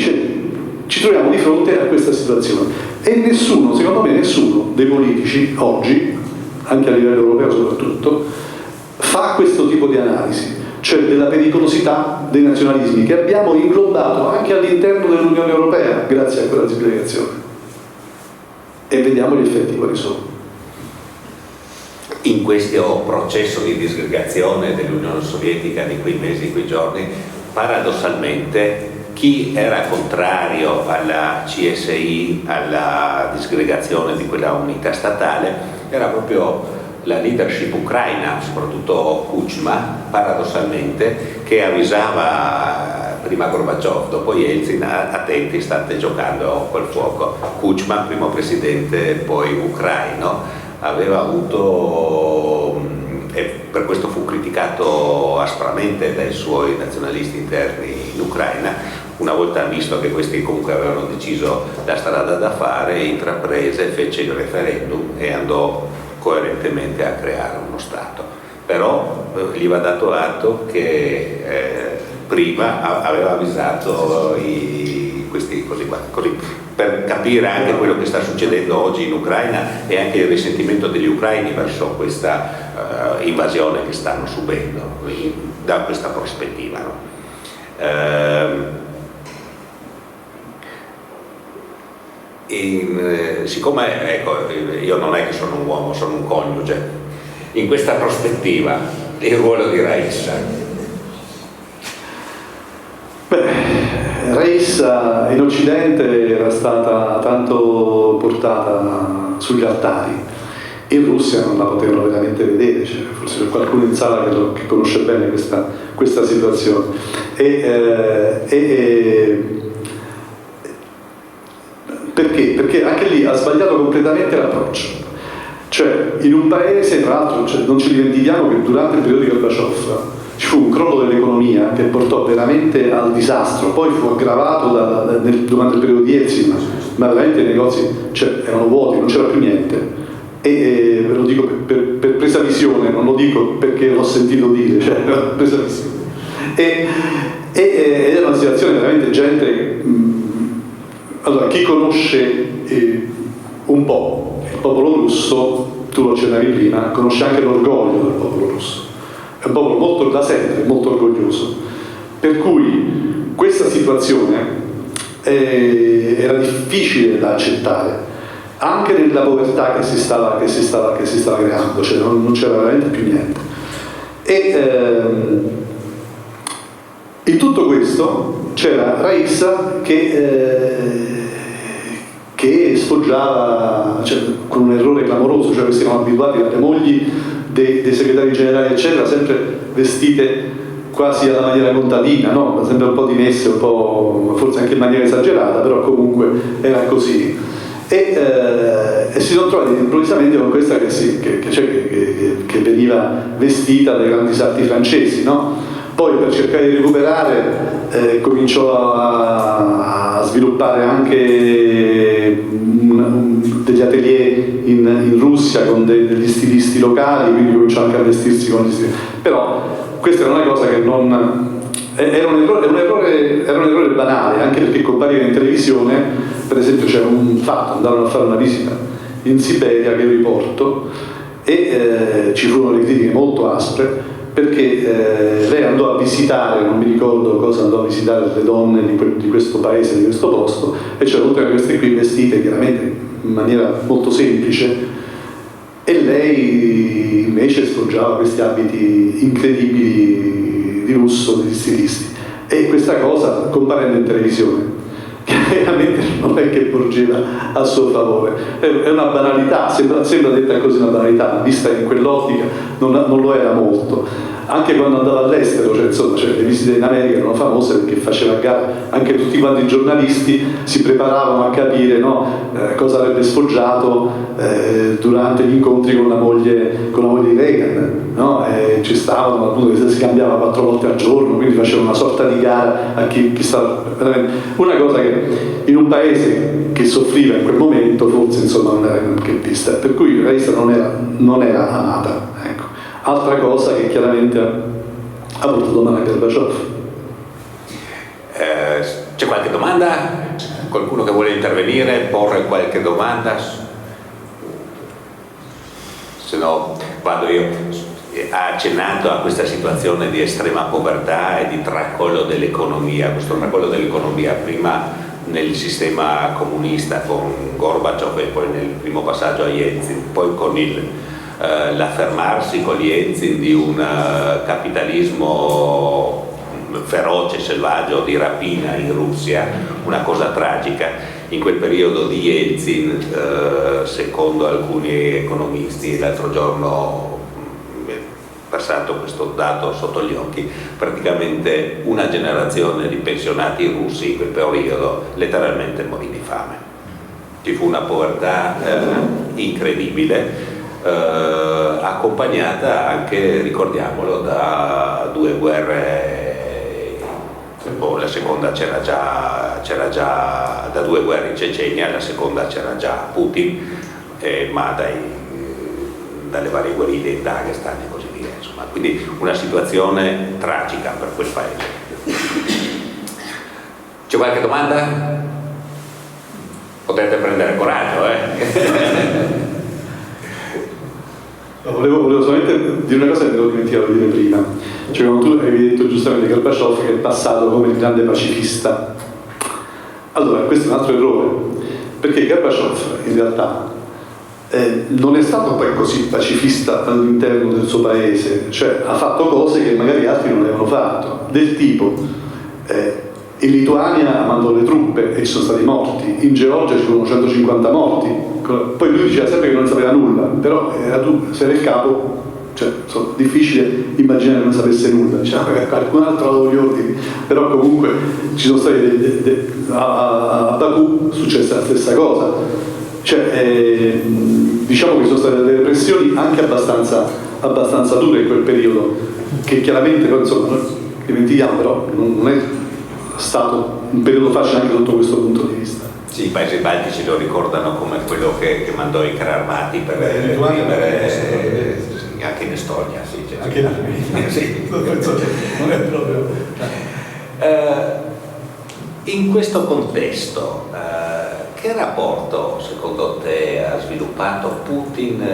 S4: ci troviamo di fronte a questa situazione. E nessuno, secondo me, nessuno dei politici oggi, anche a livello europeo soprattutto, fa questo tipo di analisi, cioè della pericolosità dei nazionalismi che abbiamo inglobato anche all'interno dell'Unione Europea grazie a quella disgregazione. E vediamo gli effetti quali sono.
S3: In questo processo di disgregazione dell'Unione Sovietica di quei mesi, quei giorni, paradossalmente chi era contrario alla CSI, alla disgregazione di quella unità statale, era proprio la leadership ucraina, soprattutto Kuchma, paradossalmente, che avvisava prima Gorbaciov, dopo Yeltsin: attenti, state giocando col fuoco. Kuchma, primo presidente poi ucraino, aveva avuto, e per questo fu criticato aspramente dai suoi nazionalisti interni in Ucraina, una volta visto che questi comunque avevano deciso la strada da fare, intraprese, fece il referendum e andò coerentemente a creare uno Stato. Però gli va dato atto che prima aveva avvisato i questi così qua, così per capire anche quello che sta succedendo oggi in Ucraina e anche il risentimento degli ucraini verso questa invasione che stanno subendo da questa prospettiva, no? Siccome ecco, io non è che sono un uomo, sono un coniuge, in questa prospettiva il ruolo di Raissa.
S4: Raissa in Occidente era stata tanto portata sugli altari, in Russia non la potevano veramente vedere, cioè, forse c'è qualcuno in sala che conosce bene questa situazione. Perché? Perché anche lì ha sbagliato completamente l'approccio. Cioè, in un paese, tra l'altro, cioè, non ci dimentichiamo che durante il periodo di Gorbaciov ci fu un crollo dell'economia che portò veramente al disastro, poi fu aggravato durante il periodo di Yeltsin, ma veramente i negozi erano vuoti, non c'era più niente. E ve lo dico per presa visione, non lo dico perché l'ho sentito dire, cioè per presa visione. Ed era una situazione veramente gente. Allora, chi conosce un po' il popolo russo, tu lo accennavi prima, conosce anche l'orgoglio del popolo russo. È un popolo molto, da sempre, molto orgoglioso. Per cui questa situazione era difficile da accettare, anche nella povertà che si stava creando, cioè non c'era veramente più niente. In tutto questo c'era Raissa che sfoggiava, cioè, con un errore clamoroso, cioè questi erano abituati alle mogli dei segretari generali eccetera, sempre vestite quasi alla maniera contadina, no? Sempre un po' dimesse, un po' forse anche in maniera esagerata, però comunque era così. E si sono trovati improvvisamente con questa che veniva vestita dai grandi sarti francesi, no? Poi per cercare di recuperare cominciò a sviluppare anche degli atelier in Russia con degli stilisti locali, quindi cominciò anche a vestirsi con gli stilisti. Però questa era una cosa che non... Era un errore banale, anche perché comparire in televisione, per esempio c'era un fatto, andarono a fare una visita in Siberia, che riporto, e ci furono le critiche molto aspre, perché lei andò a visitare, non mi ricordo cosa andò a visitare, le donne di questo paese, di questo posto, e c'erano tutte queste qui vestite chiaramente in maniera molto semplice, e lei invece sfoggiava questi abiti incredibili di lusso degli stilisti, e questa cosa, comparendo in televisione, che veramente non è che porgeva a suo favore, è una banalità, sembra detta così una banalità, ma vista in quell'ottica non lo era molto. Anche quando andava all'estero, cioè le visite in America erano famose perché faceva gara, anche tutti quanti i giornalisti si preparavano a capire, no, cosa avrebbe sfoggiato durante gli incontri con la moglie di Reagan, no? Ci stavano appunto che si cambiava 4 volte al giorno, quindi facevano una sorta di gara a chi stava veramente, una cosa che in un paese che soffriva in quel momento forse insomma non era che vista, per cui Raissa non era amata, ecco. Altra cosa che chiaramente ha portato male a Gorbaciov.
S3: C'è qualche domanda? Qualcuno che vuole intervenire, porre qualche domanda? Se no, quando io ha accennato a questa situazione di estrema povertà e di tracollo dell'economia, questo tracollo dell'economia prima nel sistema comunista con Gorbaciov e poi nel primo passaggio a Yeltsin, poi con l'affermarsi con Yeltsin di un capitalismo feroce, selvaggio, di rapina in Russia, una cosa tragica. In quel periodo di Yeltsin, secondo alcuni economisti, l'altro giorno mi è passato questo dato sotto gli occhi, praticamente una generazione di pensionati russi in quel periodo letteralmente morì di fame. Ci fu una povertà incredibile, accompagnata anche, ricordiamolo, da 2 guerre, la seconda c'era già da 2 guerre in Cecenia, la seconda c'era già Putin, ma dalle varie guerriglie in Dagestan e così via, insomma, quindi una situazione tragica per quel paese. C'è qualche domanda? Potete prendere coraggio,
S4: Volevo solamente dire una cosa che mi ero dimenticato di dire prima. Cioè, quando tu hai detto giustamente Gorbaciov che è passato come il grande pacifista. Allora, questo è un altro errore, perché Gorbaciov in realtà non è stato poi così pacifista all'interno del suo paese, cioè ha fatto cose che magari altri non avevano fatto, del tipo in Lituania mandò le truppe e ci sono stati morti, in Georgia ci furono 150 morti, poi lui diceva sempre che non sapeva nulla, però tu sei il capo, cioè difficile immaginare che non sapesse nulla, diciamo che qualcun altro ha dato gli ordini, però comunque ci sono stati a Baku è successa la stessa cosa, cioè diciamo che sono state delle repressioni anche abbastanza dure in quel periodo, che chiaramente poi insomma noi dimentichiamo, però non è stato un periodo facile anche sotto questo punto di vista.
S3: Sì, i paesi baltici lo ricordano come quello che mandò i carri armati per reprimere anche in Estonia, sì, cioè,
S4: anche in
S3: sì.
S4: Non è proprio.
S3: In questo contesto, che rapporto secondo te ha sviluppato Putin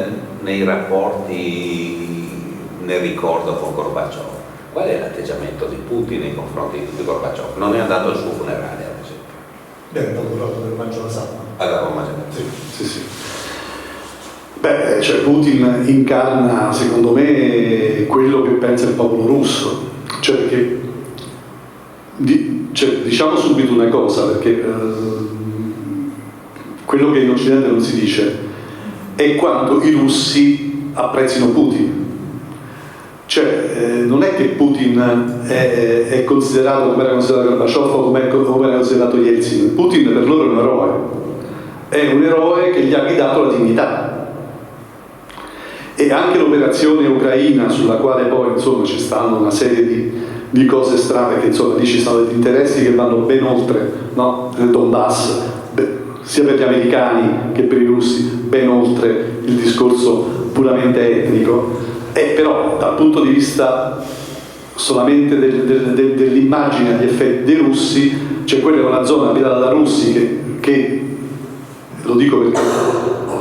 S3: nei rapporti, nel ricordo con Gorbaciov? Qual è l'atteggiamento di Putin nei confronti di Gorbaciov? Non è andato al suo funerale, ad esempio.
S4: Beh, è andato proprio del Maggiore Sappa.
S3: Allora,
S4: sì. Beh, cioè Putin incarna, secondo me, quello che pensa il popolo russo. Cioè, perché diciamo subito una cosa, perché quello che in Occidente non si dice è quanto i russi apprezzino Putin. Cioè, non è che Putin è considerato come era considerato Gorbaciov o come era considerato Yeltsin. Putin per loro è un eroe che gli ha ridato la dignità. E anche l'operazione ucraina, sulla quale poi insomma ci stanno una serie di cose strane, che insomma lì ci sono degli interessi che vanno ben oltre, no? Il Donbass, sia per gli americani che per i russi, ben oltre il discorso puramente etnico. Però dal punto di vista solamente dell'immagine agli effetti dei russi, cioè quella è una zona abitata da russi che lo dico perché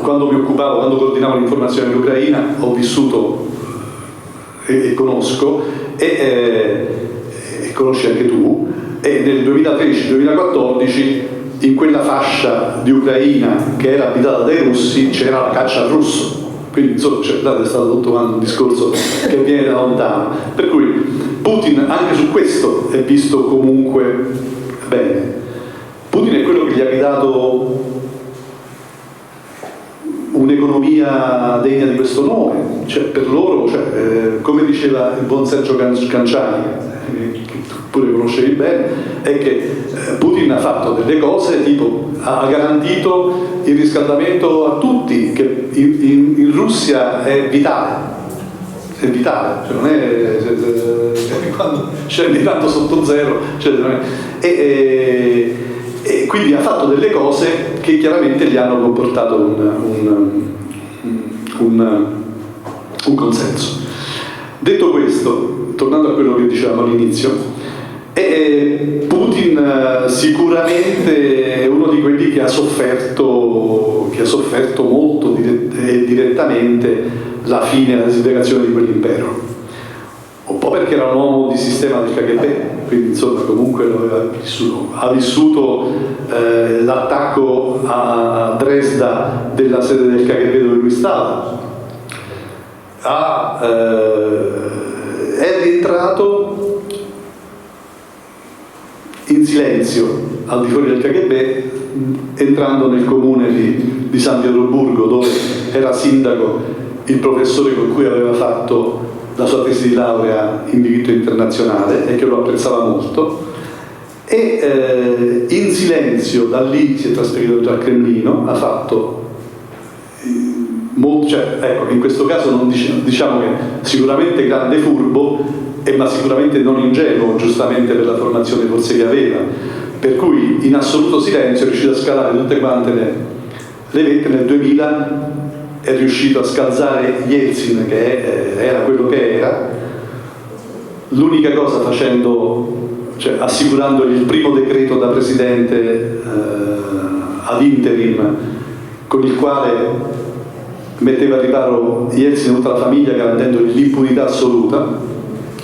S4: quando coordinavo l'informazione dell'Ucraina ho vissuto e conosco e conosci anche tu, e nel 2013-2014 in quella fascia di Ucraina che era abitata dai russi c'era la caccia al russo. Quindi insomma è stato tutto un discorso che viene da lontano, per cui Putin anche su questo è visto comunque bene. Putin è quello che gli ha ridato un'economia degna di questo nome, cioè per loro, come diceva il buon Sergio Canciani, che tu pure conoscevi bene, è che Putin ha fatto delle cose tipo ha garantito il riscaldamento a tutti, che in Russia è vitale, cioè non è quando scendi tanto sotto zero, cioè non è, e quindi ha fatto delle cose che chiaramente gli hanno comportato un consenso. Detto questo, tornando a quello che dicevamo all'inizio, Putin sicuramente è uno di quelli che ha sofferto molto direttamente la fine, la disintegrazione di quell'impero, un po' perché era un uomo di sistema del KGB, quindi insomma comunque ha vissuto l'attacco a Dresda della sede del KGB dove lui stava, è rientrato in silenzio al di fuori del KGB, entrando nel comune di San Pietroburgo, dove era sindaco il professore con cui aveva fatto la sua tesi di laurea in diritto internazionale e che lo apprezzava molto, e in silenzio da lì si è trasferito al Cremlino, ha fatto molto, ecco, in questo caso non diciamo che sicuramente grande furbo, ma sicuramente non ingenuo, giustamente per la formazione forse che aveva, per cui in assoluto silenzio è riuscito a scalare tutte quante le vette. Nel 2000 è riuscito a scalzare Yeltsin, che era quello che era, l'unica cosa assicurandogli il primo decreto da presidente ad interim con il quale metteva a riparo Yeltsin e tutta la famiglia garantendogli l'impunità assoluta,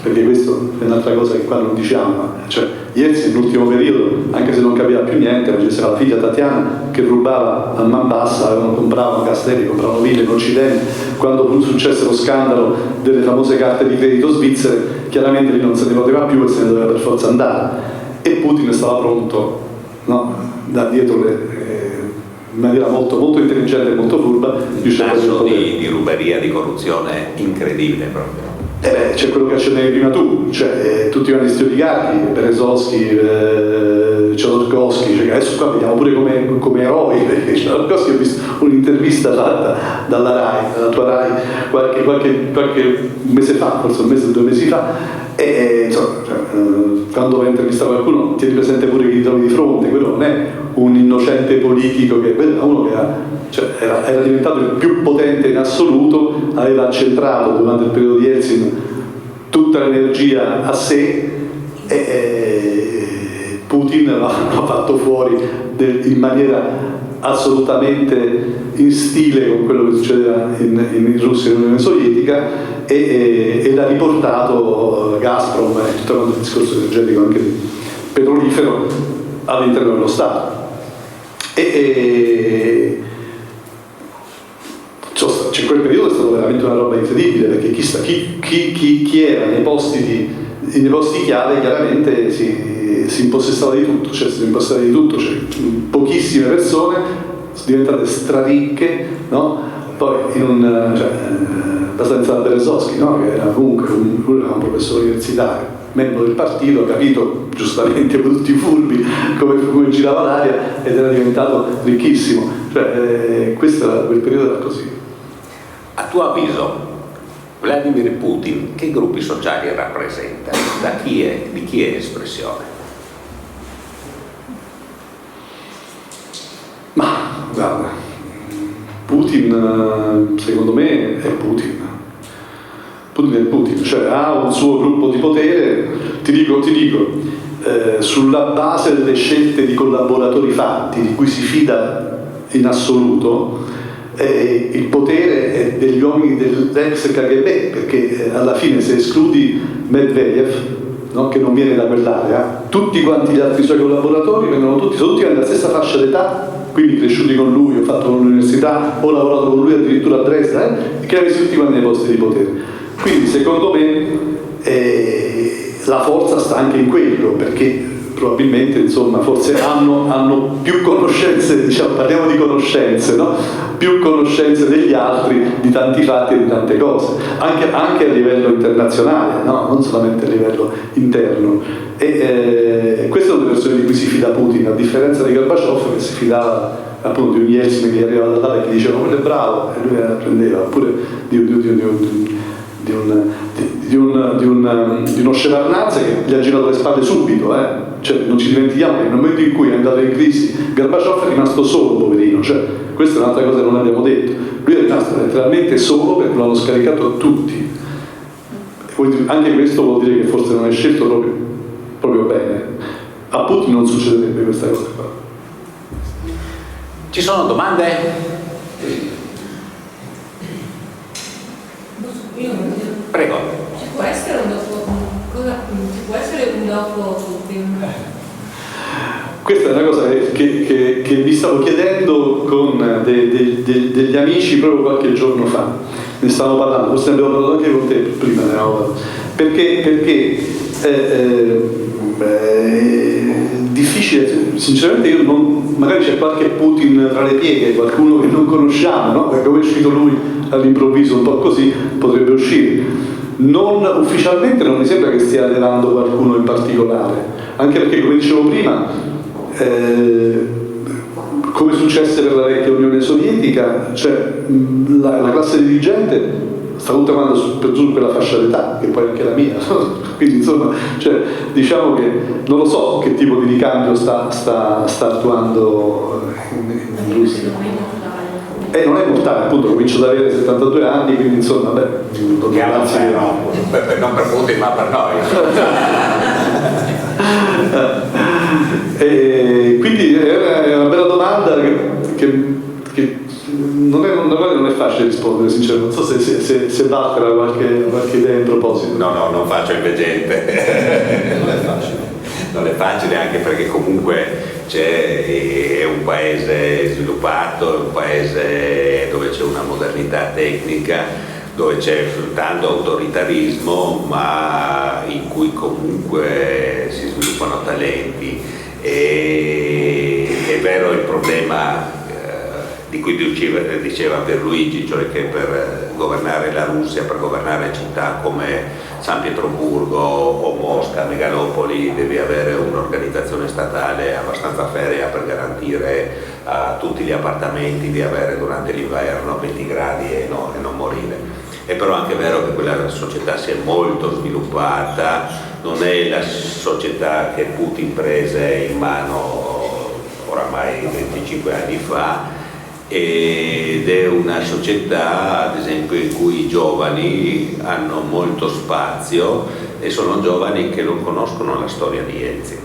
S4: perché questo è un'altra cosa che qua non diciamo, cioè Yeltsin nell'ultimo periodo, anche se non capiva più niente, ma c'era la figlia Tatiana che rubava a man bassa, compravano castelli, compravano ville in Occidente. Quando fu successo lo scandalo delle famose carte di credito svizzere, chiaramente lì non se ne poteva più e se ne doveva per forza andare, e Putin stava pronto, no, da dietro in maniera molto, molto intelligente e molto furba.
S3: Un tasso di ruberia, di corruzione incredibile proprio.
S4: C'è quello che accennavi prima tu, cioè tutti questi oligarchi, Berezovsky, Chodorkovsky, cioè, adesso qua vediamo pure come eroi, perché Chodorkovsky ho visto un'intervista fatta dalla RAI, dalla tua RAI, qualche mese fa, forse un mese o 2 mesi fa, e insomma, quando vai a intervistare qualcuno tieni presente pure che ti trovi di fronte, quello non è un innocente politico, quello è uno che era diventato il più potente in assoluto, aveva accentrato durante il periodo di Yeltsin tutta l'energia a sé, e Putin l'ha fatto fuori in maniera assolutamente in stile con quello che succedeva in Russia e nell'Unione Sovietica, e l'ha riportato Gazprom e tutto quanto il discorso energetico anche petrolifero all'interno dello Stato. Cioè, quel periodo è stato veramente una roba incredibile, perché chi era nei posti chiave chiaramente si impossessava di tutto, cioè pochissime persone diventate straricche, no? Poi basta pensare a Berezovsky, no? Che era comunque un professore universitario, membro del partito, ha capito giustamente con tutti i furbi come girava l'aria ed era diventato ricchissimo, quel periodo era così.
S3: A tuo avviso, Vladimir Putin che gruppi sociali rappresenta? Di chi è espressione?
S4: Ma guarda, Putin secondo me è Putin. Putin è Putin, cioè ha un suo gruppo di potere, ti dico, sulla base delle scelte di collaboratori fatti, di cui si fida in assoluto, il potere è degli uomini dell'ex KGB, perché alla fine se escludi Medvedev, no, che non viene da quell'area, tutti quanti gli altri suoi collaboratori sono tutti nella stessa fascia d'età, quindi cresciuti con lui, ho fatto l'università, ho lavorato con lui addirittura a Dresda, e che avessi tutti quanti nei posti di potere. Quindi secondo me la forza sta anche in quello, perché probabilmente insomma forse hanno più conoscenze, diciamo, parliamo di conoscenze, no? Più conoscenze degli altri di tanti fatti e di tante cose, anche a livello internazionale, no? Non solamente a livello interno. E queste sono le persone di cui si fida Putin, a differenza di Gorbaciov, che si fidava appunto di un Yeltsin che gli arrivava da là e che diceva quello è bravo, e lui la prendeva, oppure di uno Shevardnadze che gli ha girato le spalle subito, Cioè, non ci dimentichiamo che nel momento in cui è andato in crisi Gorbaciov è rimasto solo, poverino, cioè, questa è un'altra cosa che non abbiamo detto, lui è rimasto letteralmente solo perché lo hanno scaricato tutti. Anche questo vuol dire che forse non è scelto proprio bene. A Putin non succederebbe questa cosa qua.
S3: Ci sono domande? Prego.
S5: Ci può essere un dopo Putin?
S4: Questa è una cosa che vi stavo chiedendo con degli amici proprio qualche giorno fa. Ne stavamo parlando, forse ne abbiamo parlato anche con te prima, perché è difficile, sinceramente io magari c'è qualche Putin tra le pieghe, qualcuno che non conosciamo, no? Perché come è uscito lui all'improvviso un po' così, potrebbe uscire. Non ufficialmente non mi sembra che stia allenando qualcuno in particolare, anche perché come dicevo prima, come successe per la vecchia Unione Sovietica, cioè la classe dirigente sta tutta quanto per giù quella fascia d'età, che poi è anche la mia, quindi insomma, cioè, diciamo che non lo so che tipo di ricambio sta attuando in Russia. Non è mortale, appunto, comincio ad avere 72 anni, quindi insomma, non
S3: per Putin ma per noi.
S4: E quindi è una bella domanda che non è facile rispondere, sinceramente. Non so se Walter ha qualche idea in proposito.
S3: No, non faccio il veggente. Non è facile anche perché comunque è un paese sviluppato, è un paese dove c'è una modernità tecnica, dove c'è tanto autoritarismo, ma in cui comunque si sviluppano talenti. E è vero il problema di cui diceva Pierluigi, cioè che per governare la Russia, per governare città come San Pietroburgo o Mosca, Megalopoli, devi avere un'organizzazione statale abbastanza ferrea per garantire a tutti gli appartamenti di avere durante l'inverno 20 gradi e non morire. È però anche vero che quella società si è molto sviluppata, non è la società che Putin prese in mano oramai 25 anni fa, ed è una società, ad esempio, in cui i giovani hanno molto spazio e sono giovani che non conoscono la storia di Yeltsin.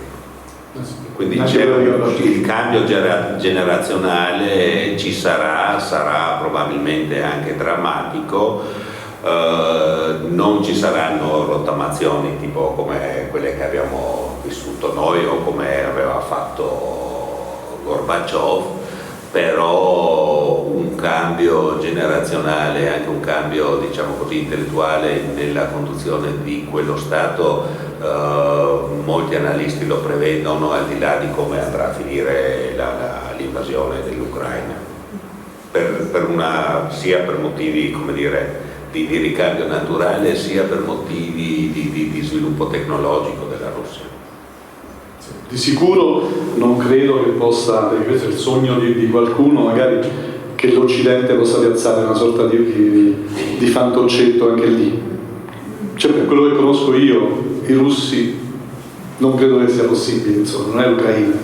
S3: Quindi il cambio generazionale ci sarà probabilmente anche drammatico, non ci saranno rottamazioni tipo come quelle che abbiamo vissuto noi o come aveva fatto Gorbaciov, però un cambio generazionale, anche un cambio, diciamo così, intellettuale nella conduzione di quello Stato, molti analisti lo prevedono, al di là di come andrà a finire l'invasione dell'Ucraina, sia per motivi, come dire, di ricambio naturale, sia per motivi di sviluppo tecnologico della Russia.
S4: Di sicuro non credo che possa, perché questo è il sogno di qualcuno, magari, che l'Occidente possa piazzare una sorta di fantoccetto anche lì. Cioè, per quello che conosco io, i russi, non credo che sia possibile, insomma, non è l'Ucraina.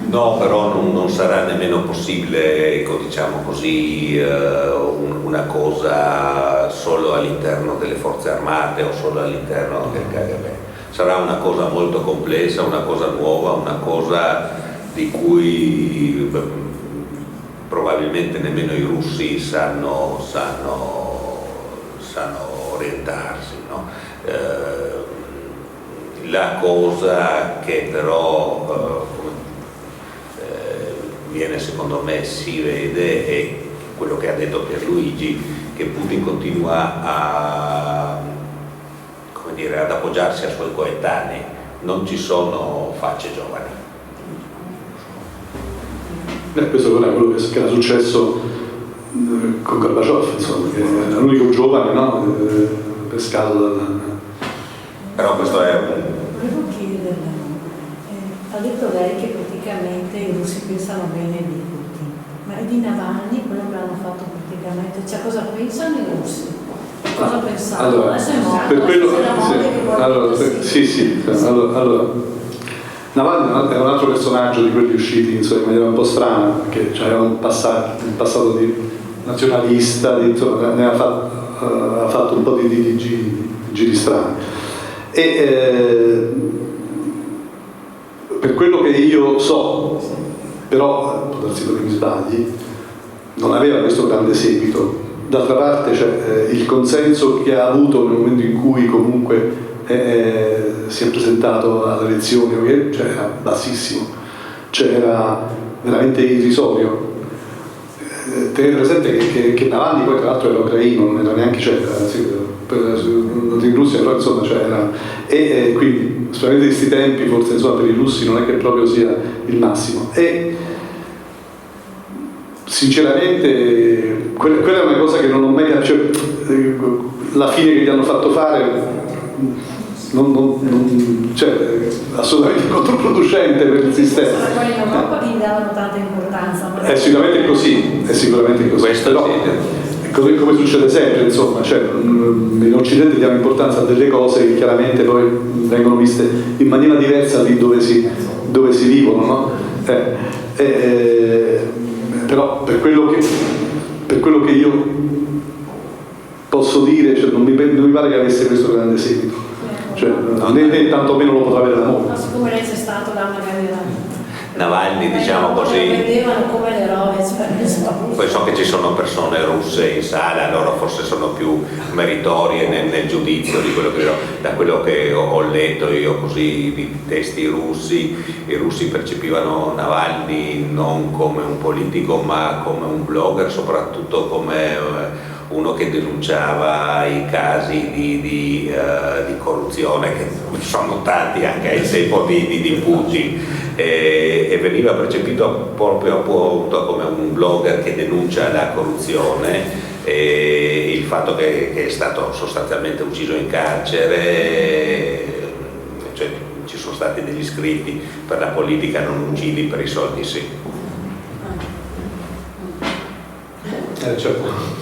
S3: No, però non sarà nemmeno possibile, ecco, diciamo così, una cosa solo all'interno delle forze armate o solo all'interno del KGB. Sarà una cosa molto complessa, una cosa nuova, una cosa di cui probabilmente nemmeno i russi sanno orientarsi, no? La cosa che però viene, secondo me, si vede è quello che ha detto Pierluigi, che Putin continua ad appoggiarsi ai suoi coetanei, non ci sono facce giovani.
S4: Questo è quello che era successo con Gorbaciov, insomma, che era l'unico giovane, no? Pescato dal...
S3: Però questo è
S5: Volevo chiederle, ha detto lei che praticamente i russi pensano bene di Putin, ma di Navalny, quello che hanno fatto praticamente, cioè cosa pensano i russi? Cosa pensano?
S4: Allora,
S5: adesso è morto,
S4: per quello, allora, Navalny è un altro personaggio di quelli usciti, insomma, in maniera un po' strana, perché aveva un passato di nazionalista, ha fatto un po' di giri strani. E per quello che io so, però può darsi che mi sbagli, non aveva questo grande seguito. D'altra parte il consenso che ha avuto nel momento in cui comunque si è presentato alle elezioni era bassissimo, era veramente irrisorio. Tenete presente che Navalny poi tra l'altro era ucraino, non era neanche in Russia, però insomma e quindi sicuramente di questi tempi forse, insomma, per i russi non è che proprio sia il massimo. E sinceramente quella è una cosa che non ho mai capito, la fine che gli hanno fatto fare assolutamente controproducente per il sistema.
S5: Ma in Europa gli davano tanta importanza.
S4: È sicuramente così,
S3: questo
S4: però, come succede sempre, insomma, in Occidente diamo importanza a delle cose che chiaramente poi vengono viste in maniera diversa lì dove si vivono, no? Però per quello che io posso dire, non mi pare che avesse questo grande seguito. cioè, né tantomeno lo potrà avere la moglie.
S5: Ma siccome lei c'è stato là, magari
S3: Navalny, diciamo
S5: lo
S3: così.
S5: vedevano come l'eroe,
S3: Poi so che ci sono persone russe in sala, loro forse sono più meritorie nel giudizio di quello che da quello che ho letto io così di testi russi. I russi percepivano Navalny non come un politico ma come un blogger, soprattutto come uno che denunciava i casi di corruzione, che sono tanti anche al tempo di Putin, e veniva percepito proprio appunto come un blogger che denuncia la corruzione, e il fatto che è stato sostanzialmente ucciso in carcere, cioè ci sono stati degli scritti: per la politica non uccidi, per i soldi sì.
S4: Certo.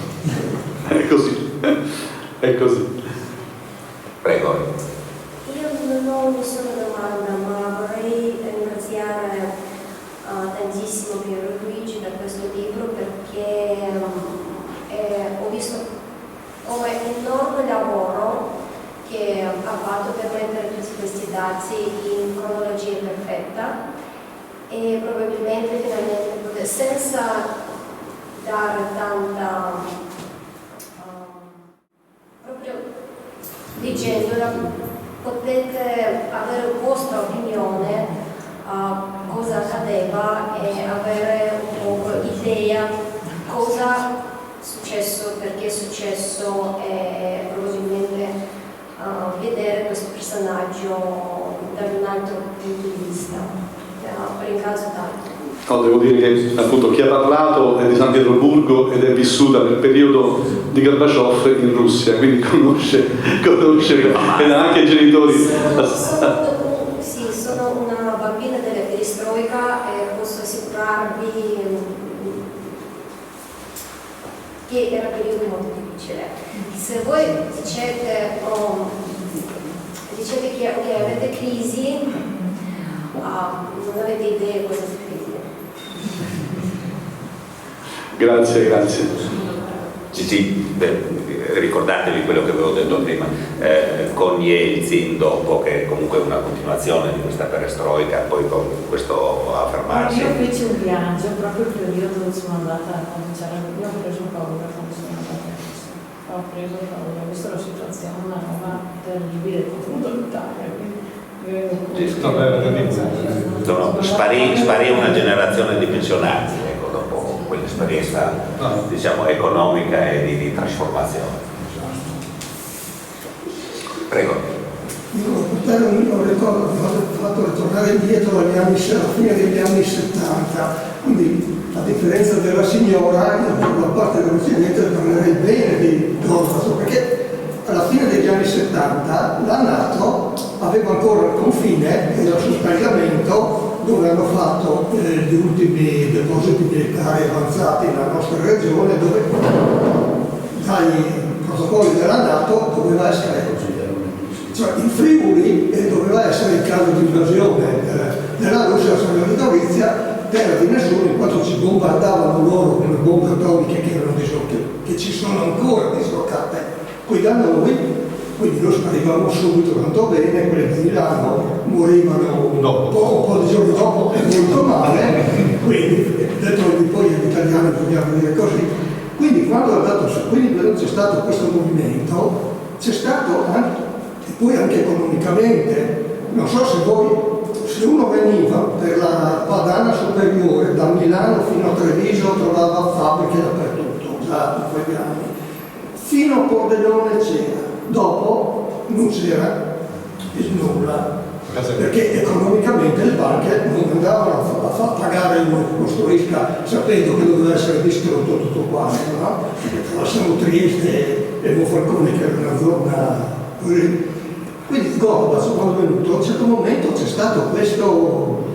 S4: È così, è così.
S3: Prego.
S6: Io non ho nessuna domanda, ma vorrei ringraziare tantissimo Piero Luigi per questo libro, perché ho visto come enorme lavoro che ha fatto per mettere tutti questi dati in cronologia perfetta, e probabilmente finalmente, senza dare tanta proprio leggendola, potete avere vostra opinione cosa accadeva e avere un po' idea cosa è successo, perché è successo, e probabilmente vedere questo personaggio da un altro punto di vista. Ringrazio tanto.
S4: No, devo dire che appunto chi ha parlato è di San Pietroburgo ed è vissuta nel periodo di Gorbaciov in Russia, quindi conosce ed ha anche i genitori.
S6: Sono una bambina della perestroica e posso assicurarvi che era un periodo molto difficile. Se voi dicete che avete crisi, non avete idea cosa è crisi.
S4: Grazie.
S3: Sì, ricordatevi quello che avevo detto prima, con Yeltsin dopo, che comunque è una continuazione di questa perestroica, poi con questo affermarsi.
S5: Io feci un viaggio proprio il periodo dove sono andata, io ho preso paura quando sono andata a Russia. Ho preso paura, ho visto la situazione, una roba terribile, confronto all'Italia. Sparì una generazione di pensionati, ecco, dopo quell'esperienza, diciamo, economica e di trasformazione.
S7: Prego. Io ho ricordo che ho fatto ritornare indietro alla fine degli anni 70, quindi a differenza della signora, io per la parte dell'Occidente parlerei bene di Gorbaciov, perché alla fine degli anni 70 la NATO aveva ancora il confine e il suspensamento, dove hanno fatto gli ultimi depositi militari avanzati nella nostra regione, dove dai protocolli della NATO doveva essere, cioè in Friuli doveva essere il caso di invasione della Russia sulla Gorizia, terra di nessuno, in quanto ci bombardavano loro con le bombe atomiche che erano che ci sono ancora dislocate qui da noi, quindi noi sparivamo subito tanto bene, quelli di Milano morivano un po' di giorni dopo e molto male, quindi detto di poi gli italiani vogliamo dire così. Quindi quando c'è stato questo movimento, c'è stato anche, e poi anche economicamente, non so se uno veniva per la Padana Superiore da Milano fino a Treviso trovava fabbriche dappertutto, già in quegli anni. Fino a Pordenone c'era, dopo non c'era nulla, perché economicamente le banche non andavano a far pagare uno che costruisca sapendo che doveva essere distrutto tutto quanto, no? Perché traversano Trieste e Monfalcone, che era una zona così. Quindi Gorbaciov, quando è venuto, a un certo momento c'è stato questo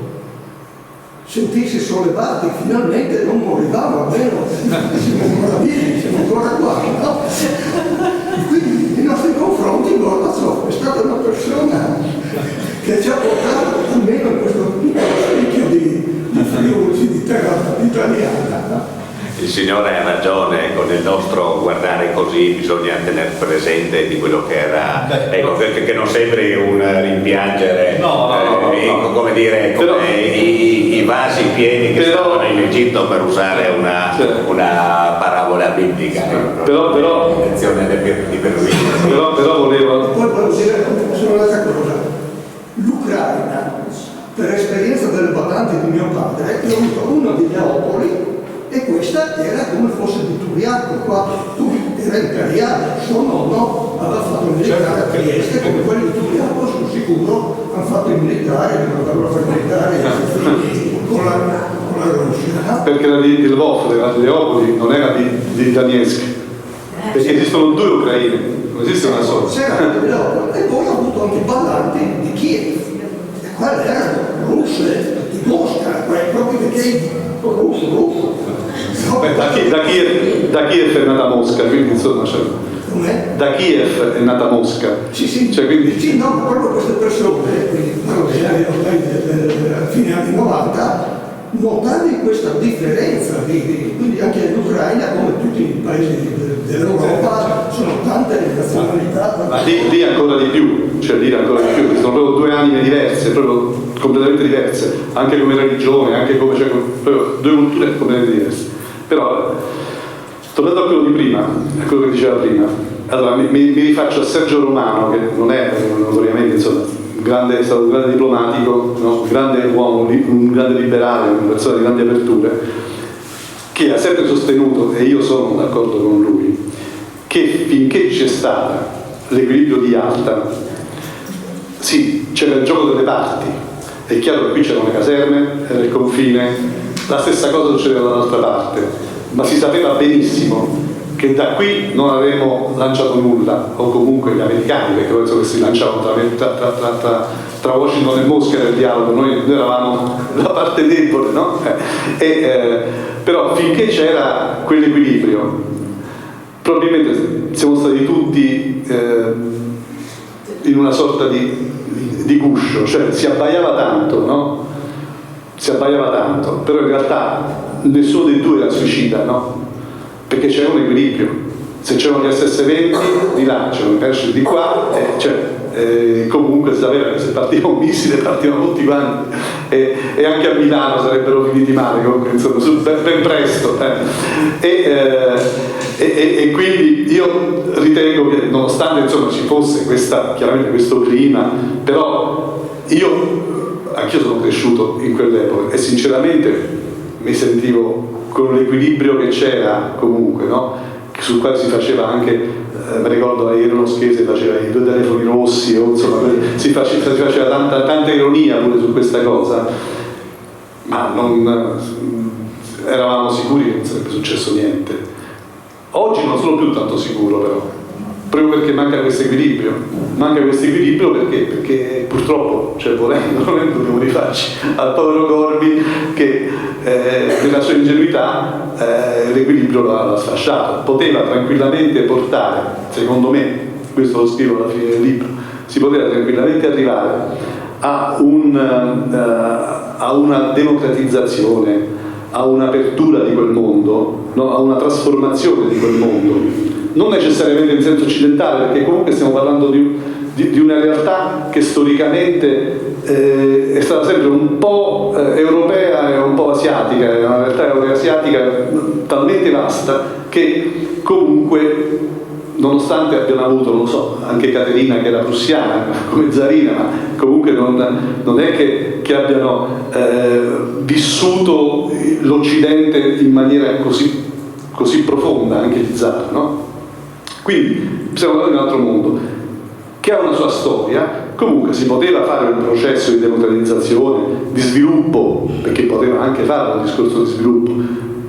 S7: sentirsi sollevati, finalmente non morivamo, almeno siamo ancora vivi, siamo ancora qua, no? Quindi nei nostri confronti Gorbaciov è stata una persona che ci ha portato almeno in questo piccolo spicchio di Friuli, di terra italiana, no?
S3: Il Signore ha ragione, con il nostro guardare ricordare così bisogna tenere presente di quello che era, ecco, che non sembri un rimpiangere, come dire, come i vasi pieni che stavano in Egitto, per usare una parabola biblica.
S4: Però volevo...
S7: Poi volevo dire solo un'altra cosa. L'Ucraina, per esperienza delle battaglie di mio padre, io ho avuto una di Neapoli e questa era come fosse di Turiaco, qua era imperiale, suo nonno aveva fatto il militare a Trieste, come quelli di Turiaco, sono sicuro, hanno fatto il militare, andavano a fare il militare con la Russia.
S4: Perché il Lvov della Neapoli non era di Donetsk, perché esistono due Ucraine, non esiste una sola.
S7: E poi ho avuto anche ballanti di Kiev, e quelle erano russe, di Mosca, proprio perché russo.
S4: Da Kiev è nata Mosca, quindi insomma da Kiev è nata Mosca.
S7: Sì,
S4: cioè, quindi...
S7: sì, no, proprio queste persone, quindi a fine anni 90, notavi questa differenza, quindi anche l'Ucraina, come tutti i paesi dell'Europa, sono tante nazionalità.
S4: Ma lì ancora di più, sono proprio due anime diverse, proprio completamente diverse, anche come religione, anche come proprio due culture completamente diverse. Però, tornando a quello di prima, a quello che diceva prima, allora mi rifaccio a Sergio Romano, che non è notoriamente, insomma, è stato un grande diplomatico, no? Un grande uomo, un grande liberale, una persona di grandi aperture, che ha sempre sostenuto, e io sono d'accordo con lui, che finché c'è stato l'equilibrio di Yalta, sì, c'era il gioco delle parti. È chiaro che qui c'erano le caserme, era il confine, la stessa cosa succedeva dall'altra parte, ma si sapeva benissimo che da qui non avremmo lanciato nulla, o comunque gli americani, perché penso che si lanciavano tra Washington e Mosca nel dialogo, noi eravamo la parte debole, no? Però finché c'era quell'equilibrio, probabilmente siamo stati tutti in una sorta di guscio, cioè si abbaiava tanto, no? Si abbaiava tanto, però in realtà nessuno dei due era suicida, no? Perché c'era un equilibrio. Se c'erano gli SS-20 di là, c'erano i pesci di qua, comunque si sapeva che se partiva un missile partivano tutti quanti, e anche a Milano sarebbero finiti male, comunque, insomma, ben presto. E quindi io ritengo che, nonostante insomma ci fosse chiaramente questo clima, però anch'io sono cresciuto in quell'epoca e sinceramente mi sentivo con l'equilibrio che c'era comunque, no? Sul quale si faceva anche, mi ricordo Aerono Schese faceva i 2 telefoni rossi, o insomma si faceva tanta ironia pure su questa cosa, ma non eravamo sicuri che non sarebbe successo niente. Oggi non sono più tanto sicuro, però, proprio perché manca questo equilibrio perché purtroppo, cioè volendo dobbiamo rifarci al povero Corvi che nella sua ingenuità l'equilibrio l'ha sfasciato. Poteva tranquillamente portare, secondo me, questo lo scrivo alla fine del libro, si poteva tranquillamente arrivare a una democratizzazione, a un'apertura di quel mondo, no? A una trasformazione di quel mondo, non necessariamente in senso occidentale, perché comunque stiamo parlando di una realtà che storicamente è stata sempre un po' europea e un po' asiatica, è una realtà euroasiatica talmente vasta che comunque, nonostante abbiano avuto, non so, anche Caterina che era prussiana come zarina, ma comunque non è che abbiano vissuto l'Occidente in maniera così profonda, anche gli zar, no? Quindi stiamo parlando di un altro mondo che ha una sua storia. Comunque si poteva fare un processo di democratizzazione, di sviluppo, perché poteva anche fare un discorso di sviluppo,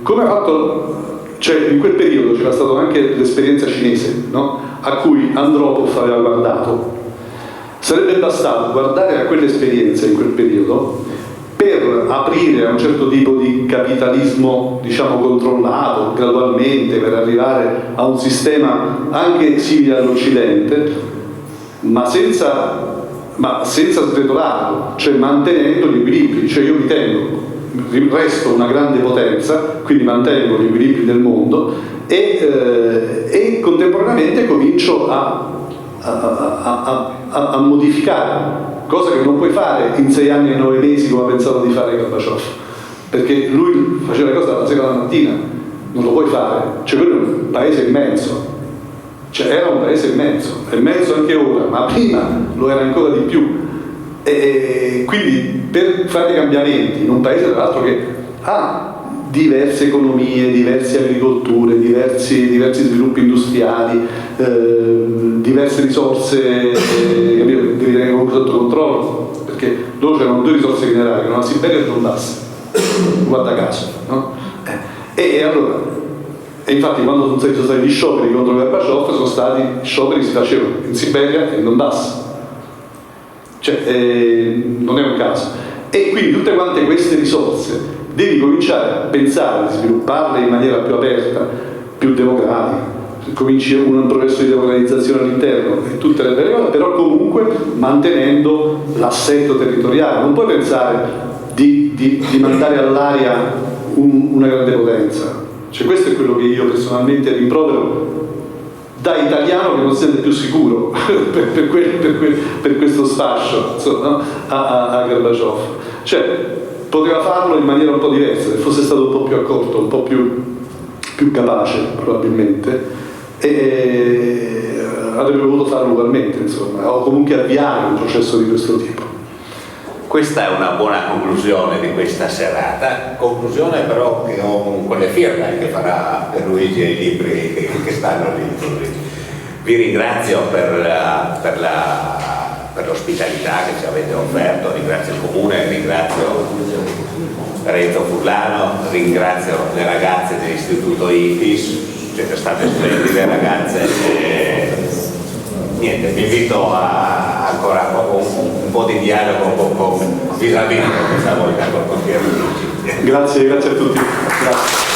S4: come ha fatto, cioè in quel periodo c'era stata anche l'esperienza cinese, no? A cui Andropov aveva guardato. Sarebbe bastato guardare a quell'esperienza in quel periodo per aprire a un certo tipo di capitalismo, diciamo, controllato gradualmente, per arrivare a un sistema anche simile all'Occidente, ma senza sgretolarlo, cioè mantenendo gli equilibri. Cioè io resto una grande potenza, quindi mantengo gli equilibri del mondo e contemporaneamente comincio a modificare, cosa che non puoi fare in 6 anni e 9 mesi come ha pensato di fare Gorbaciov, perché lui faceva le cose dalla sera alla mattina, non lo puoi fare, cioè quello è un paese immenso, cioè era un paese immenso, è immenso anche ora, ma prima lo era ancora di più, e quindi per fare cambiamenti in un paese tra l'altro che ha diverse economie, diverse agricolture, diversi sviluppi industriali, diverse risorse che devi tenere comunque sotto controllo, perché loro c'erano 2 risorse minerali, che erano la Siberia e il Donbass, guarda caso, no? E infatti quando sono stati gli scioperi contro Gorbaciov sono stati scioperi che si facevano in Siberia e in Donbass, cioè non è un caso. E quindi tutte quante queste risorse devi cominciare a pensare di svilupparle in maniera più aperta, più democratica, cominci un processo di democratizzazione all'interno e tutte le regole, però comunque mantenendo l'assetto territoriale. Non puoi pensare di mandare all'aria una grande potenza. Cioè questo è quello che io personalmente rimprovero da italiano che non si sente più sicuro per questo sfascio, insomma, no? a Gorbaciov. Cioè poteva farlo in maniera un po' diversa, se fosse stato un po' più accorto, un po' più capace probabilmente, e avrebbe voluto farlo ugualmente, insomma, o comunque avviare un processo di questo tipo.
S3: Questa è una buona conclusione di questa serata, conclusione però che ho con le firme che farà per Luigi e i libri che stanno lì. Vi ringrazio per l'ospitalità che ci avete offerto, ringrazio il Comune, ringrazio Renzo Furlano, ringrazio le ragazze dell'Istituto IFIS, siete state splendide ragazze. Niente, vi invito a ancora un po' di dialogo con vis-à-vis questa volta con Piero Luigi.
S4: Grazie a tutti. Grazie.